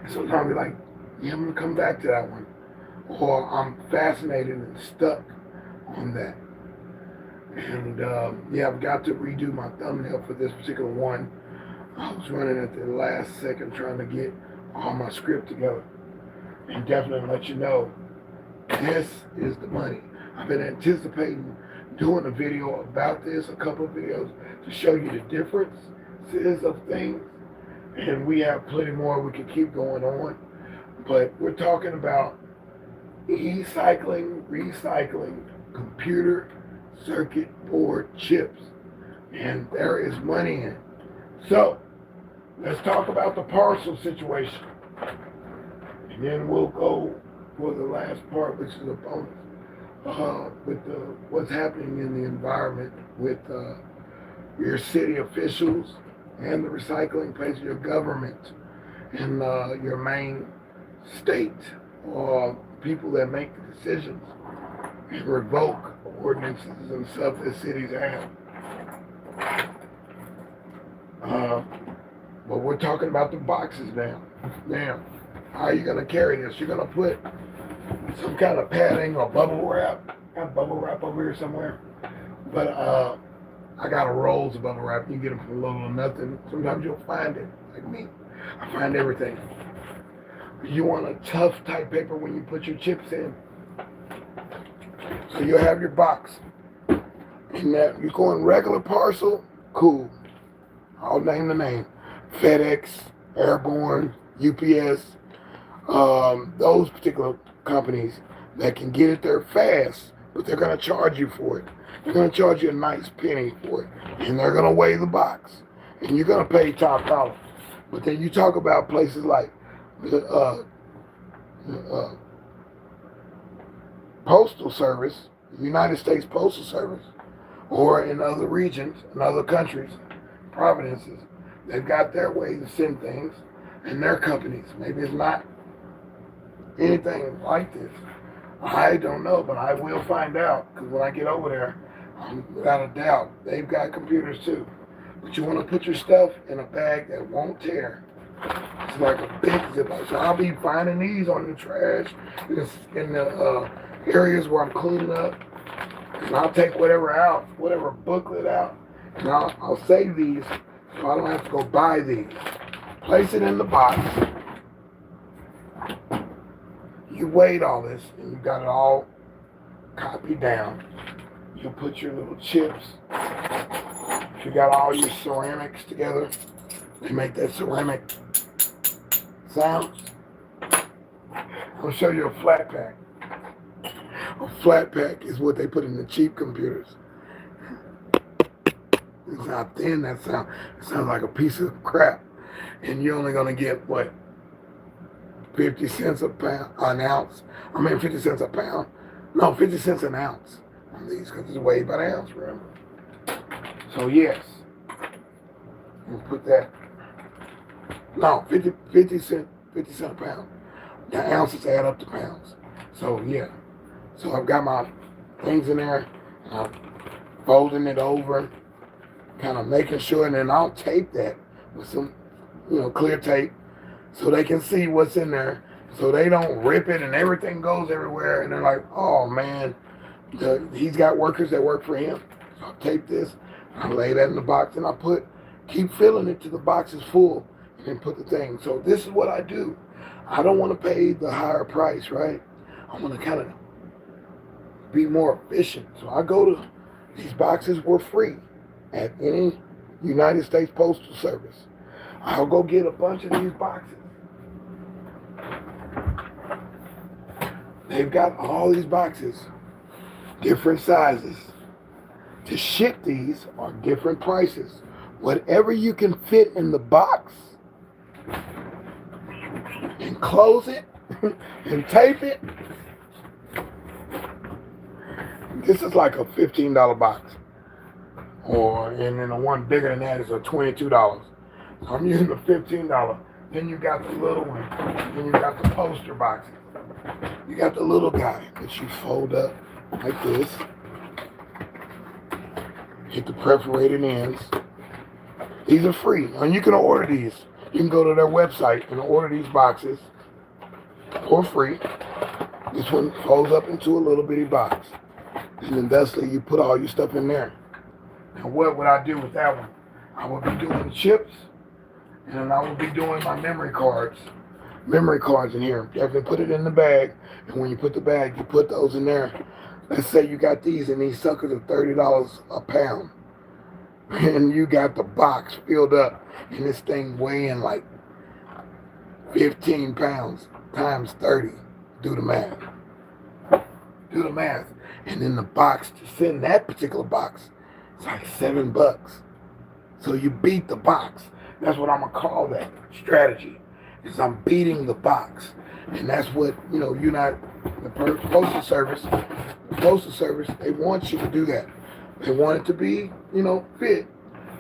And sometimes I'll be like, yeah, I'm going to come back to that one. Or I'm fascinated and stuck on that. And yeah, I've got to redo my thumbnail for this particular one. I was running at the last second trying to get all my script together. And definitely let you know, this is the money. I've been anticipating doing a video about this, a couple of videos, to show you the differences of things. And we have plenty more we could keep going on. But we're talking about recycling computer circuit board chips. And there is money in it. So, let's talk about the parcel situation. And then we'll go for the last part, which is a bonus, with what's happening in the environment with your city officials and the recycling place, your government, and your main state, or people that make the decisions and revoke ordinances and stuff that cities have. But we're talking about the boxes now. Now, how are you going to carry this? You're going to put some kind of padding or bubble wrap. I have bubble wrap over here somewhere. But I got rolls of bubble wrap. You can get them for little or nothing. Sometimes you'll find it, like me. I find everything. You want a tough type paper when you put your chips in. So you'll have your box. And that you're going regular parcel, cool. I'll name the name. FedEx, Airborne, UPS, those particular companies that can get it there fast, but they're going to charge you for it. They're going to charge you a nice penny for it. And they're going to weigh the box. And you're going to pay top dollar. But then you talk about places like the Postal Service, the United States Postal Service, or in other regions, in other countries, provinces, they've got their way to send things, and their companies. Maybe it's not anything like this. I don't know, but I will find out, because when I get over there, without a doubt, they've got computers too. But you want to put your stuff in a bag that won't tear. It's like a big zipper. So I'll be finding these on the trash in the areas where I'm cleaning up. And I'll take whatever out, whatever booklet out, and I'll save these so I don't have to go buy these. Place it in the box. You weighed all this, and you got it all copied down. You put your little chips. You got all your ceramics together. They make that ceramic sound. I'll show you a flat pack. A flat pack is what they put in the cheap computers. It's not thin, that sound. It sounds like a piece of crap. And you're only going to get, what, 50 cents a pound, an ounce? 50 cents a pound? No, 50 cents an ounce on these because it's weighed by the ounce, remember? So, yes. We'll put that. No, 50 cent a pound. The ounces add up to pounds. So, yeah. So, I've got my things in there. I'm folding it over, kind of making sure, and then I'll tape that with some, clear tape so they can see what's in there, so they don't rip it and everything goes everywhere, and they're like, oh, man, he's got workers that work for him. So I'll tape this, I'll lay that in the box, and I'll keep filling it till the box is full, and then put the thing. So this is what I do. I don't want to pay the higher price, right? I want to kind of be more efficient. So I go to, these boxes were free at any United States Postal Service. I'll go get a bunch of these boxes. They've got all these boxes, different sizes. To ship these are different prices. Whatever you can fit in the box, and close it, and tape it. This is like a $15 box. And then the one bigger than that is a $22. So I'm using the $15. Then you got the little one. Then you got the poster boxes. You got the little guy that you fold up like this. Hit the perforated ends. These are free. And you can order these. You can go to their website and order these boxes for free. This one folds up into a little bitty box. And then thusly you put all your stuff in there. Now what would I do with that one? I would be doing chips, and then I would be doing my memory cards. Memory cards in here. Definitely put it in the bag, and when you put the bag, you put those in there. Let's say you got these, and these suckers are $30 a pound. And you got the box filled up, and this thing weighing like 15 pounds times 30. Do the math. Do the math. And then the box, to send that particular box, it's like $7. So you beat the box. That's what I'm going to call that strategy, is I'm beating the box. And that's what, the Postal Service, they want you to do that. They want it to be, fit.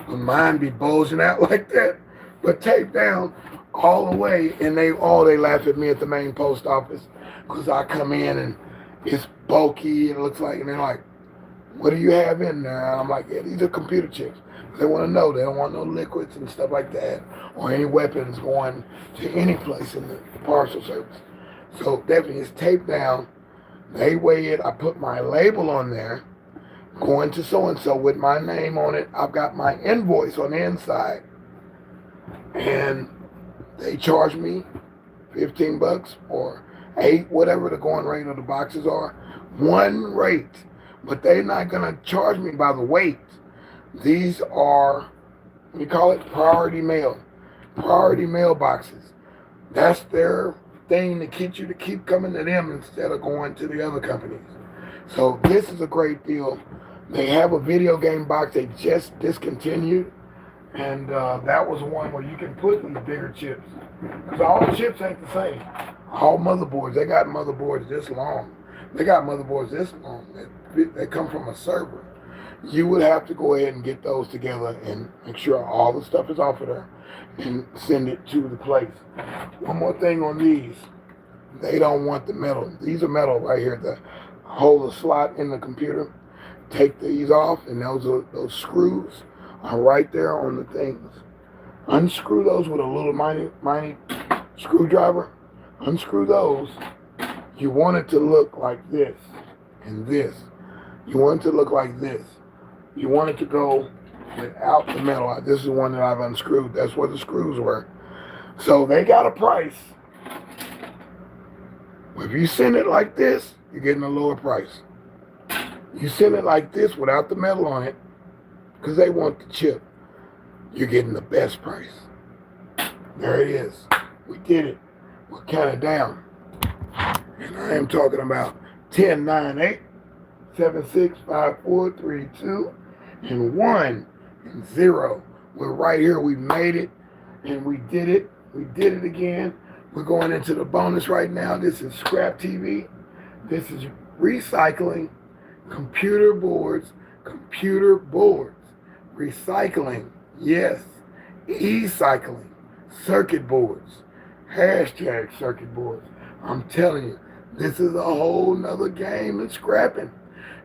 But mine be bulging out like that, but taped down all the way. And they laugh at me at the main post office because I come in and it's bulky and it looks like, and they're like, what do you have in there? And I'm like, yeah, these are computer chips. They want to know. They don't want no liquids and stuff like that, or any weapons going to any place in the parcel service. So definitely it's taped down. They weigh it. I put my label on there, going to so-and-so with my name on it. I've got my invoice on the inside. And they charge me $15 or $8, whatever the going rate of the boxes are. One rate. But they're not going to charge me by the weight. These are, we call it priority mail. Priority mail boxes. That's their thing to get you to keep coming to them instead of going to the other companies. So this is a great deal. They have a video game box they just discontinued. And that was one where you can put these bigger chips. Because all the chips ain't the same. All motherboards, they got motherboards this long. They got motherboards this long. They come from a server. You would have to go ahead and get those together and make sure all the stuff is off of there and send it to the place. One more thing on these. They don't want the metal. These are metal right here that hold a slot in the computer. Take these off, and those screws are right there on the things. Unscrew those with a little mini screwdriver. Unscrew those. You want it to look like this and this. You want it to look like this. You want it to go without the metal. This is one that I've unscrewed. That's what the screws were. So they got a price. If you send it like this, you're getting a lower price. You send it like this without the metal on it, because they want the chip, you're getting the best price. There it is. We did it. We're counted down. And I am talking about 10, 9, 8, 7, 6, 5, 4, 3, 2, and 1, and 0. We're right here. We made it, and we did it. We did it again. We're going into the bonus right now. This is ScrAp TV. This is recycling computer boards, recycling, yes, e-cycling, circuit boards, hashtag circuit boards. I'm telling you, this is a whole nother game in scrapping.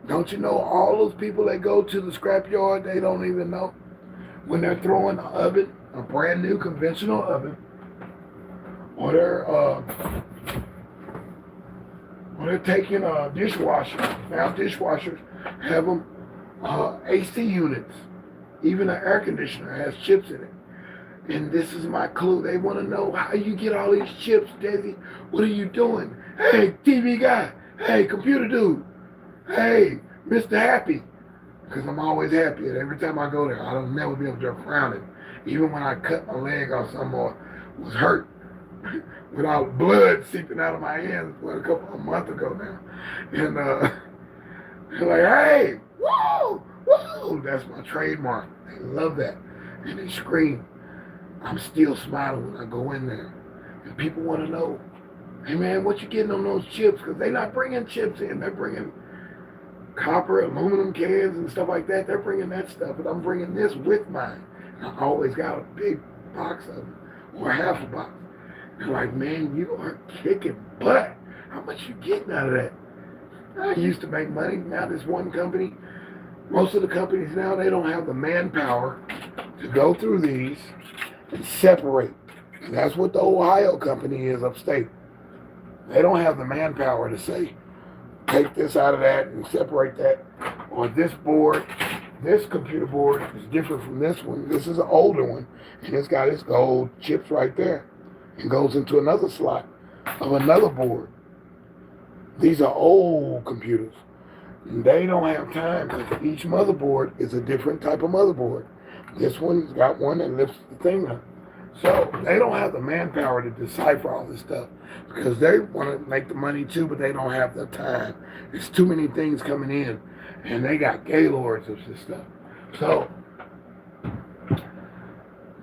Don't you know all those people that go to the scrap yard, they don't even know when they're throwing an oven, a brand new conventional oven, or they're taking a dishwasher. Now dishwashers have them AC units. Even an air conditioner has chips in it. And this is my clue. They want to know how you get all these chips, DeSz'e. What are you doing? Hey, TV guy. Hey, computer dude. Hey, Mr. Happy. Because I'm always happy. And every time I go there, I don't never be able to frown it. Even when I cut my leg off some or was hurt without blood seeping out of my hands a month ago now. And they're like, hey, whoa, whoa. That's my trademark. They love that. And they scream. I'm still smiling when I go in there. And people want to know, hey man, what you getting on those chips? Because they're not bringing chips in. They're bringing copper, aluminum cans and stuff like that. They're bringing that stuff. But I'm bringing this with mine. And I always got a big box of them or half a box. They're like, man, you are kicking butt. How much you getting out of that? I used to make money. Now this one company, most of the companies now, they don't have the manpower to go through these and separate. And that's what the Ohio company is upstate. They don't have the manpower to say, take this out of that and separate that. Or this board, this computer board is different from this one. This is an older one. And it's got its gold chips right there. And goes into another slot of another board. These are old computers. And they don't have time because each motherboard is a different type of motherboard. This one's got one that lifts the thing up. So they don't have the manpower to decipher all this stuff because they want to make the money too, but they don't have the time. There's too many things coming in, and they got gaylords of this stuff. So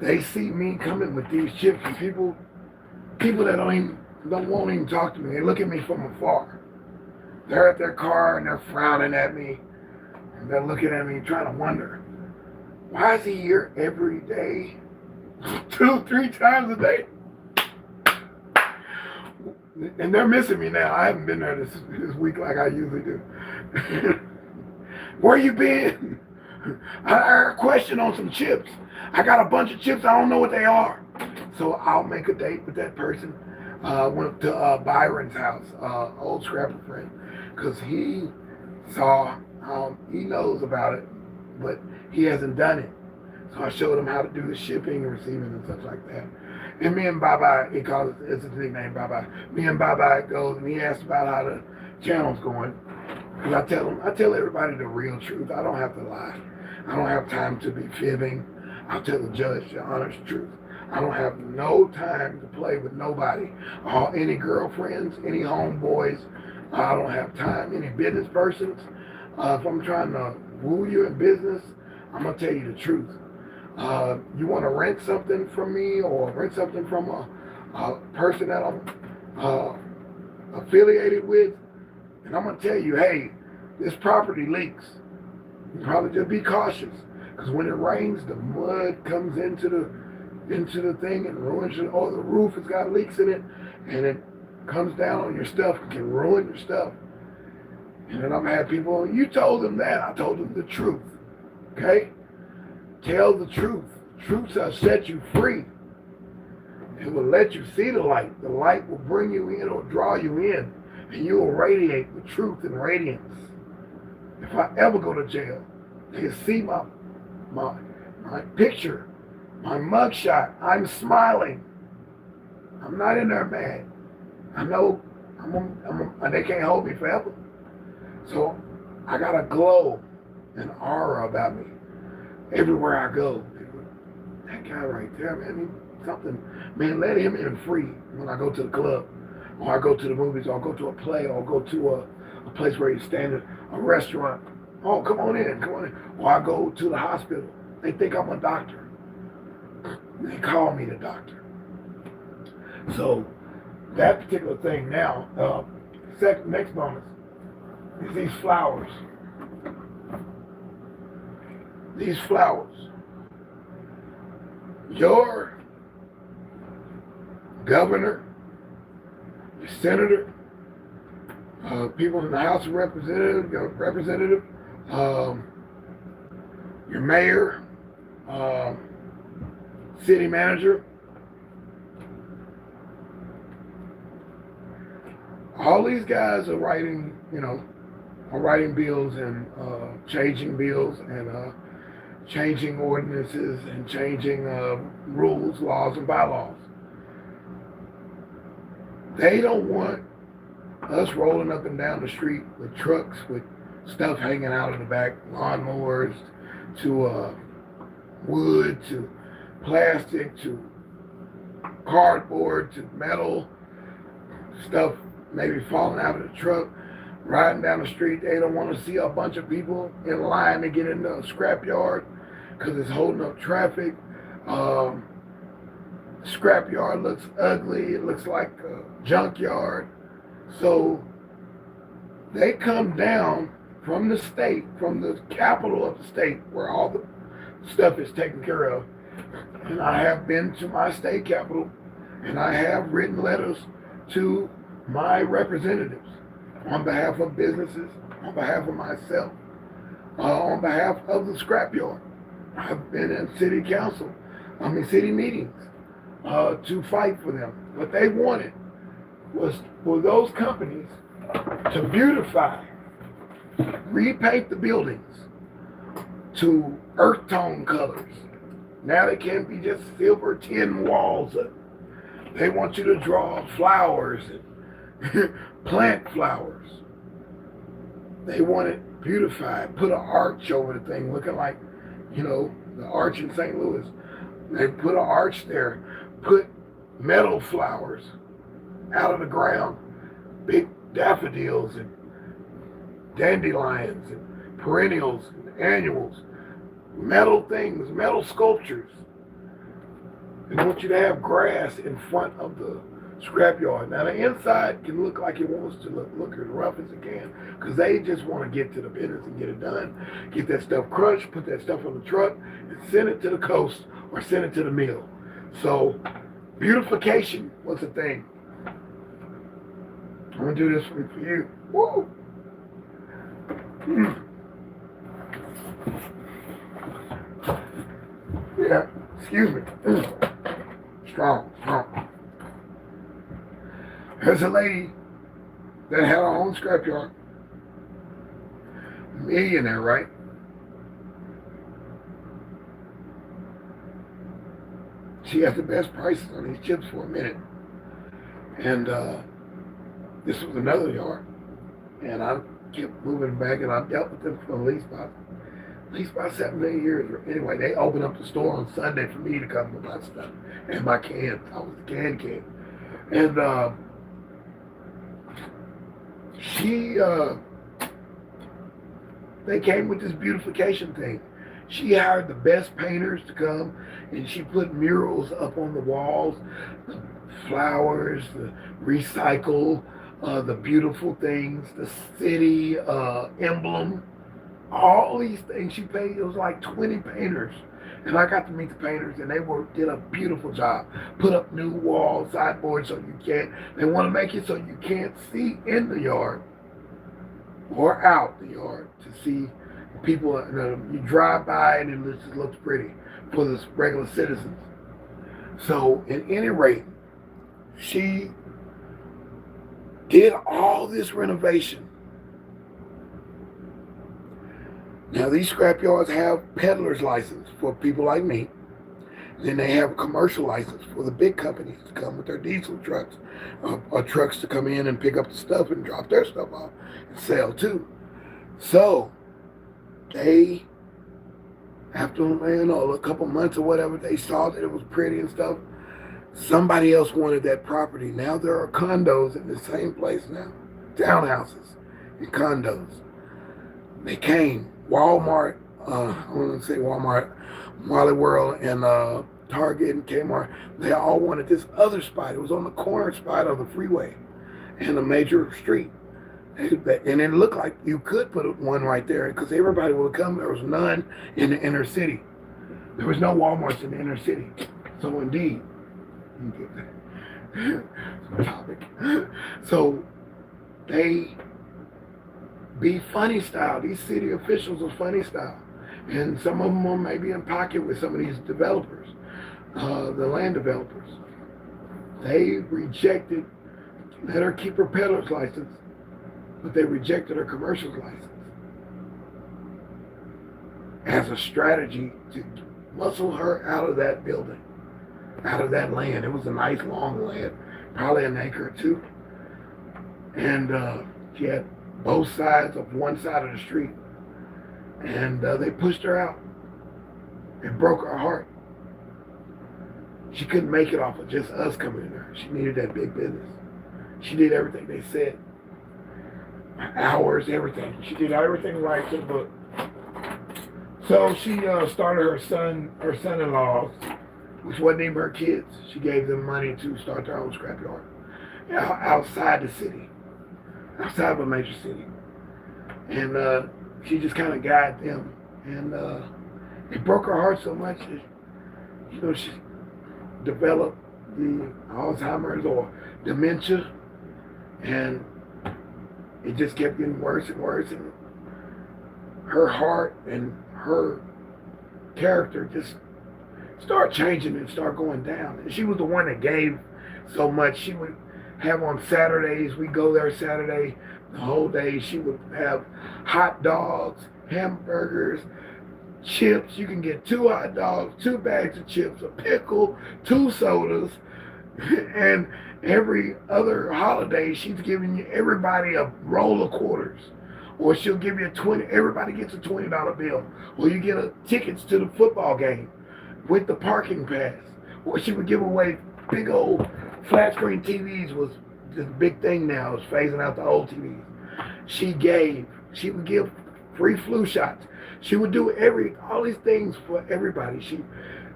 they see me coming with these chips, and people that won't even talk to me. They look at me from afar. They're at their car and they're frowning at me, and they're looking at me trying to wonder, why is he here every day? 2, 3 times a day? And they're missing me now. I haven't been there this week like I usually do. Where you been? I got a question on some chips. I got a bunch of chips. I don't know what they are. So I'll make a date with that person. Went to Byron's house, old scrapper friend, because he saw, he knows about it, but he hasn't done it. So I showed him how to do the shipping and receiving and stuff like that. And me and Bye-Bye, it's his nickname, Bye-Bye. Me and Bye-Bye goes, and he asked about how the channel's going. Because I tell everybody the real truth. I don't have to lie. I don't have time to be fibbing. I'll tell the judge the honest truth. I don't have no time to play with nobody. Any girlfriends, any homeboys. I don't have time. Any business persons. If I'm trying to woo you in business, I'm going to tell you the truth. You want to rent something from me or rent something from a person that I'm affiliated with, and I'm going to tell you, hey, this property leaks. You probably just be cautious, because when it rains, the mud comes into the thing and ruins it. Or the roof has got leaks in it, and it comes down on your stuff and can ruin your stuff. And then I've had people, you told them that. I told them the truth. Okay? Tell the truth. Truth shall set you free. It will let you see the light. The light will bring you in or draw you in, and you will radiate with truth and radiance. if I ever go to jail, they can see my my picture, my mugshot. I'm smiling. I'm not in there mad. I know and they can't hold me forever. So I got a glow, an aura about me everywhere I go. That guy right there, man, something, man, let him in free when I go to the club, or I go to the movies, or I go to a play, or go to a place where he's standing, a restaurant. Oh, come on in, come on in. Or I go to the hospital. They think I'm a doctor. They call me the doctor. So that particular thing now, next bonus is these flowers. These flowers. Your governor, your senator, people in the House of Representatives, your representative, your mayor, city manager, all these guys are writing, bills and changing bills and changing ordinances and changing rules, laws, and bylaws. They don't want us rolling up and down the street with trucks with stuff hanging out in the back, lawnmowers, to wood, to plastic, to cardboard, to metal, stuff maybe falling out of the truck, riding down the street. They don't want to see a bunch of people in line to get in the scrap yard because it's holding up traffic. Scrap yard looks ugly. It looks like a junkyard. So they come down from the state, from the capital of the state where all the stuff is taken care of. And I have been to my state capital and I have written letters to my representatives on behalf of businesses, on behalf of myself, on behalf of the scrapyard. I've been in city meetings to fight for them. What they wanted was for those companies to beautify, repaint the buildings to earth tone colors. Now they can't be just silver tin walls. They want you to draw flowers and plant flowers. They want it beautified, put an arch over the thing looking like, the arch in St. Louis. They put an arch there, put metal flowers out of the ground, big daffodils and dandelions and perennials and annuals, metal things, metal sculptures. They want you to have grass in front of the scrapyard. Now the inside can look like it wants to look as rough as it can because they just want to get to the business and get it done. Get that stuff crushed, put that stuff on the truck, and send it to the coast or send it to the mill. So beautification was a thing. I'm going to do this for you. Woo! Yeah, excuse me. Strong. There's a lady that had her own scrapyard. Millionaire, right? She got the best prices on these chips for a minute. And this was another yard. And I kept moving back and I dealt with them for at least about 7 to 8 years. Anyway, they opened up the store on Sunday for me to come with my stuff and my cans. I was the can king. And they came with this beautification thing. She hired the best painters to come and she put murals up on the walls, the flowers, the recycle, the beautiful things, the city emblem, all these things. She paid, it was like 20 painters. And I got to meet the painters and they did a beautiful job. Put up new walls, sideboards they want to make it so you can't see in the yard or out the yard to see people. You drive by and it just looks pretty for the regular citizens. So at any rate, she did all this renovation Now these scrap yards have peddler's license for people like me. Then they have a commercial license for the big companies to come with their diesel trucks, or trucks to come in and pick up the stuff and drop their stuff off and sell too. So they, after a couple months or whatever, they saw that it was pretty and stuff. Somebody else wanted that property. Now there are condos in the same place now, townhouses and condos. They came. Walmart, I want to say Walmart, Wally World, and Target and Kmart, they all wanted this other spot. It was on the corner spot of the freeway and a major street. And it looked like you could put one right there because everybody would come. There was none in the inner city. There was no Walmarts in the inner city. So indeed, you get that topic. So they be funny style. These city officials are funny style. And some of them are maybe in pocket with some of these developers, the land developers. They rejected, let her keep her peddler's license, but they rejected her commercial license as a strategy to muscle her out of that building, out of that land. It was a nice long land, probably an acre or two. And she had both sides of one side of the street. And they pushed her out. It broke her heart. She couldn't make it off of just us coming in there. She needed that big business. She did everything they said. Hours, everything. She did everything right to the book. So she started her son-in-laws, which wasn't even her kids. She gave them money to start their own scrapyard outside the city, outside of a major city. And she just kind of guided them. And it broke her heart so much that, she developed the Alzheimer's or dementia. And it just kept getting worse and worse. And her heart and her character just started changing and started going down. And she was the one that gave so much. She would have on Saturdays, we go there Saturday, the whole day. She would have hot dogs, hamburgers, chips. You can get 2 hot dogs, 2 bags of chips, a pickle, 2 sodas. And every other holiday, she's giving everybody a roll of quarters. Or she'll give you everybody gets a $20 bill. Or you get tickets to the football game with the parking pass. Or she would give away big old flat screen TVs. Was the big thing now, is phasing out the old TVs. She would give free flu shots. She would do all these things for everybody. She'd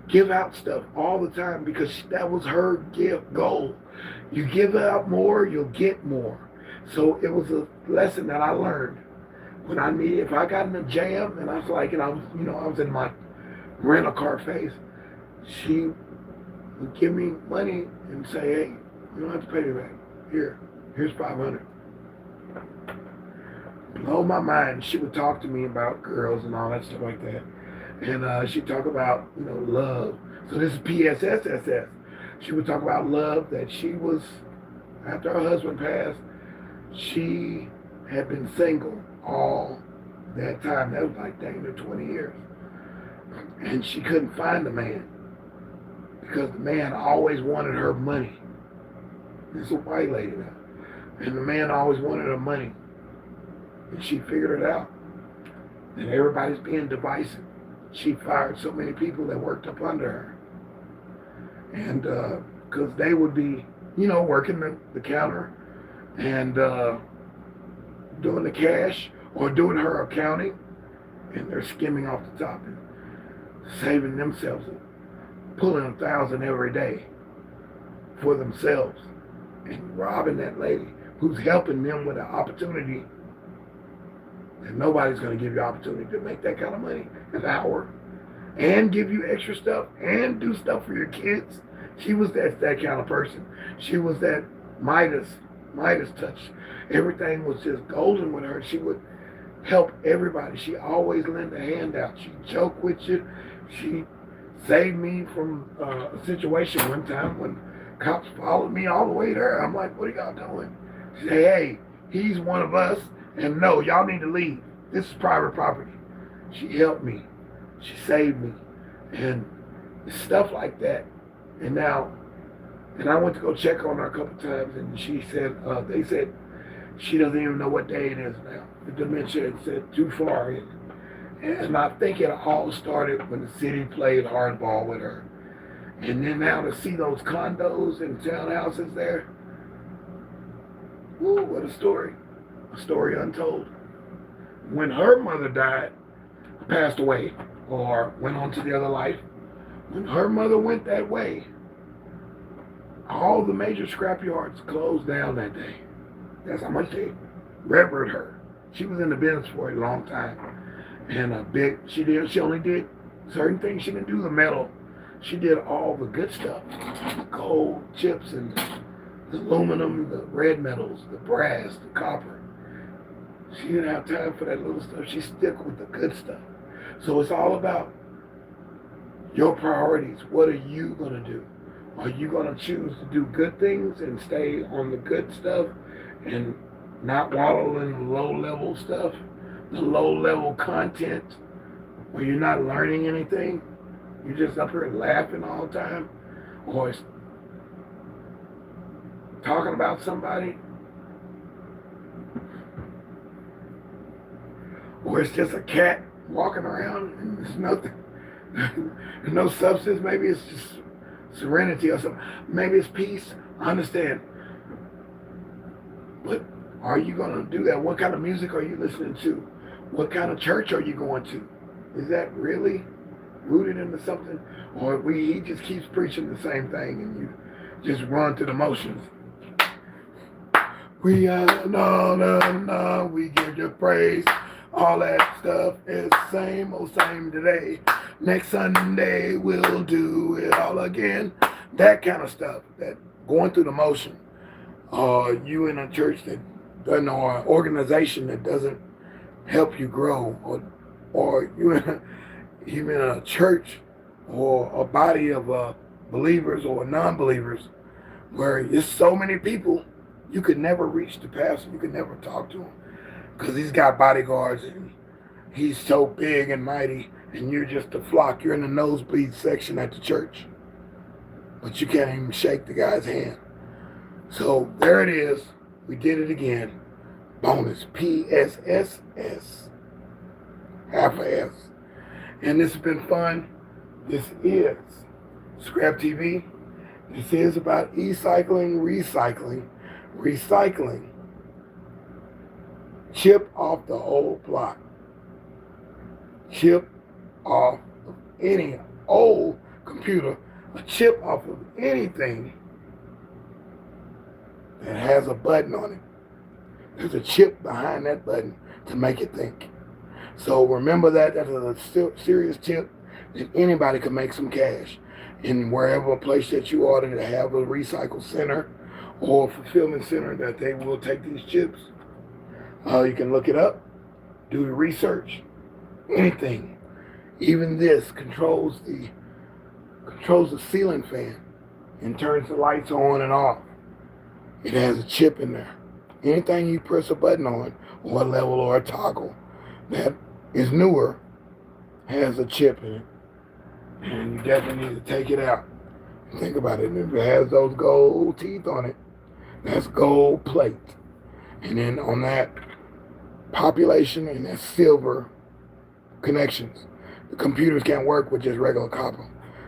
give out stuff all the time because that was her goal. You give out more, you'll get more. So it was a lesson that I learned. If I got in a jam and I was in my rental car phase, she would give me money and say, hey, you don't have to pay me back. Here's $500. Blow my mind. She would talk to me about girls and all that stuff like that. And she'd talk about, love. So this is PSSSS. She would talk about love, that she was, after her husband passed, she had been single all that time. That was like dang near 20 years. And she couldn't find a man because the man always wanted her money. This is a white lady now. And the man always wanted her money. And she figured it out. And everybody's being divisive. She fired so many people that worked up under her. And because they would be, working the counter and doing the cash or doing her accounting, and they're skimming off the top and saving themselves, pulling $1,000 every day for themselves and robbing that lady who's helping them with an opportunity. And nobody's going to give you opportunity to make that kind of money an hour and give you extra stuff and do stuff for your kids. She was that kind of person. She was that Midas touch. Everything was just golden with her. She would help everybody. She always lent a hand out. She joked with you. She saved me from a situation one time when cops followed me all the way there. I'm like, what are y'all doing? She said, hey, he's one of us, and no, y'all need to leave. This is private property. She helped me. She saved me. And stuff like that. And now, and I went to go check on her a couple times, and she said, they said she doesn't even know what day it is now. The dementia had said too far in. And I think it all started when the city played hardball with her. And then now to see those condos and townhouses there, woo, what a story. A story untold. When her mother died, passed away, or went on to the other life, when her mother went that way, all the major scrap yards closed down that day. That's how much they revered her. She was in the business for a long time. And she only did certain things. She didn't do the metal. She did all the good stuff. The gold, chips, and the aluminum, the red metals, the brass, the copper. She didn't have time for that little stuff. She stuck with the good stuff. So it's all about your priorities. What are you going to do? Are you going to choose to do good things and stay on the good stuff and not wallow in the low-level stuff, the low-level content where you're not learning anything? You're just up here laughing all the time? Or it's talking about somebody? Or it's just a cat walking around and there's nothing. There's no substance. Maybe it's just serenity or something. Maybe it's peace. I understand. But are you going to do that? What kind of music are you listening to? What kind of church are you going to? Is that really rooted into something? Or he just keeps preaching the same thing and you just run through the motions? We are no, we give you praise. All that stuff is same old same today. Next Sunday we'll do it all again. That kind of stuff, that going through the motion. You in a church that doesn't, or an organization that doesn't help you grow, or you in a church or a body of believers or non-believers where there's so many people, you could never reach the pastor, you could never talk to him because he's got bodyguards and he's so big and mighty, and you're just a flock. You're in the nosebleed section at the church, but you can't even shake the guy's hand. So there it is. We did it again. Bonus PSSS. Half a S. And this has been fun. This is ScrAp TV. This is about e-cycling, recycling. Chip off the old block. Chip off of any old computer. A chip off of anything that has a button on it. There's a chip behind that button to make it think. So remember that. That's a serious tip that anybody can make some cash in wherever place that you order to have a recycle center or fulfillment center that they will take these chips. You can look it up, do the research, anything. Even this controls the ceiling fan and turns the lights on and off. It has a chip in there. Anything you press a button on, or a level or a toggle that is newer, has a chip in it. And you definitely need to take it out. Think about it. If it has those gold teeth on it, that's gold plate. And then on that population and that silver connections, the computers can't work with just regular copper.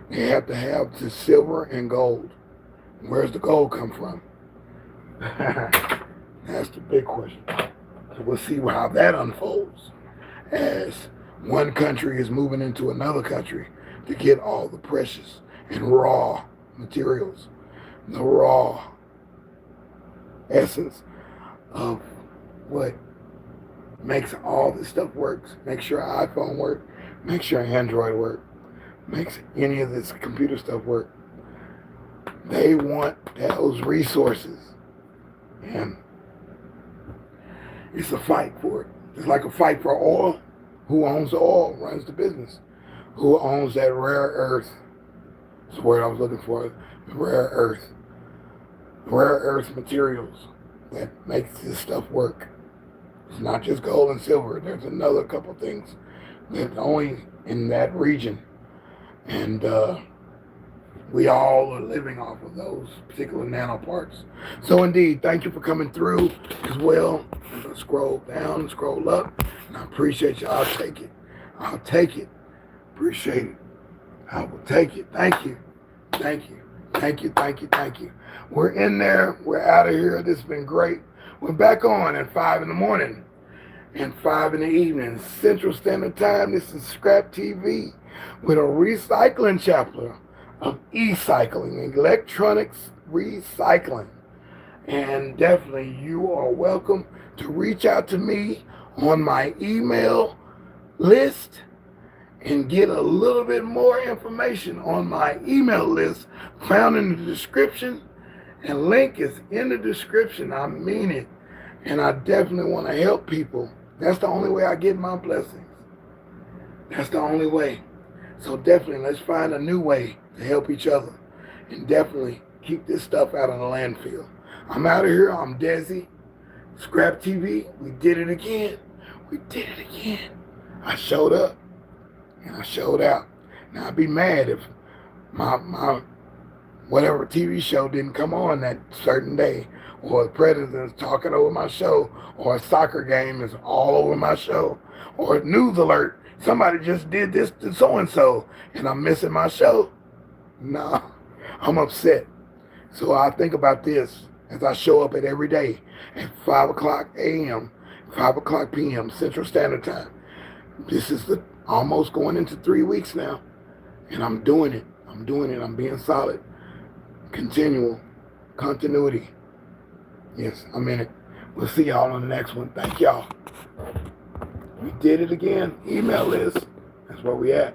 They have to have the silver and gold. Where's the gold come from? That's the big question. So we'll see how that unfolds as one country is moving into another country to get all the precious and raw materials, the raw essence of what makes all this stuff works. Makes your iPhone work, makes your Android work, makes any of this computer stuff work. They want those resources. And it's a fight for it. It's like a fight for oil. Who owns the oil runs the business. Who owns that rare earth? That's the word I was looking for. The rare earth. Rare earth materials that makes this stuff work. It's not just gold and silver. There's another couple things It's only in that region. And we all are living off of those particular nanoparts. So indeed, thank you for coming through as well. I'm going to scroll down and scroll up. And I appreciate you. I'll take it. I'll take it. Appreciate it. I will take it. Thank you. Thank you. Thank you. Thank you. Thank you. We're in there. We're out of here. This has been great. We're back on at 5 in the morning and 5 in the evening. Central Standard Time. This is ScrAp TV with a recycling chapter of e-cycling, electronics recycling. And definitely you are welcome to reach out to me on my email list and get a little bit more information on my email list found in the description. And link is in the description. I mean it. And I definitely want to help people. That's the only way I get my blessings. That's the only way. So definitely let's find a new way to help each other. And definitely keep this stuff out of the landfill. I'm out of here. I'm deSz'e. ScrAp TV. We did it again. We did it again. I showed up. And I showed out. Now I'd be mad if my whatever TV show didn't come on that certain day, or the president's talking over my show, or a soccer game is all over my show, or a news alert, somebody just did this to so-and-so, and I'm missing my show. No, I'm upset. So I think about this as I show up at every day at 5 o'clock a.m., 5 o'clock p.m. Central Standard Time. This is almost going into 3 weeks now, and I'm doing it. I'm doing it. I'm being solid. Continuity. Yes, I'm in it. We'll see y'all on the next one. Thank y'all. We did it again. Email list. That's where we at.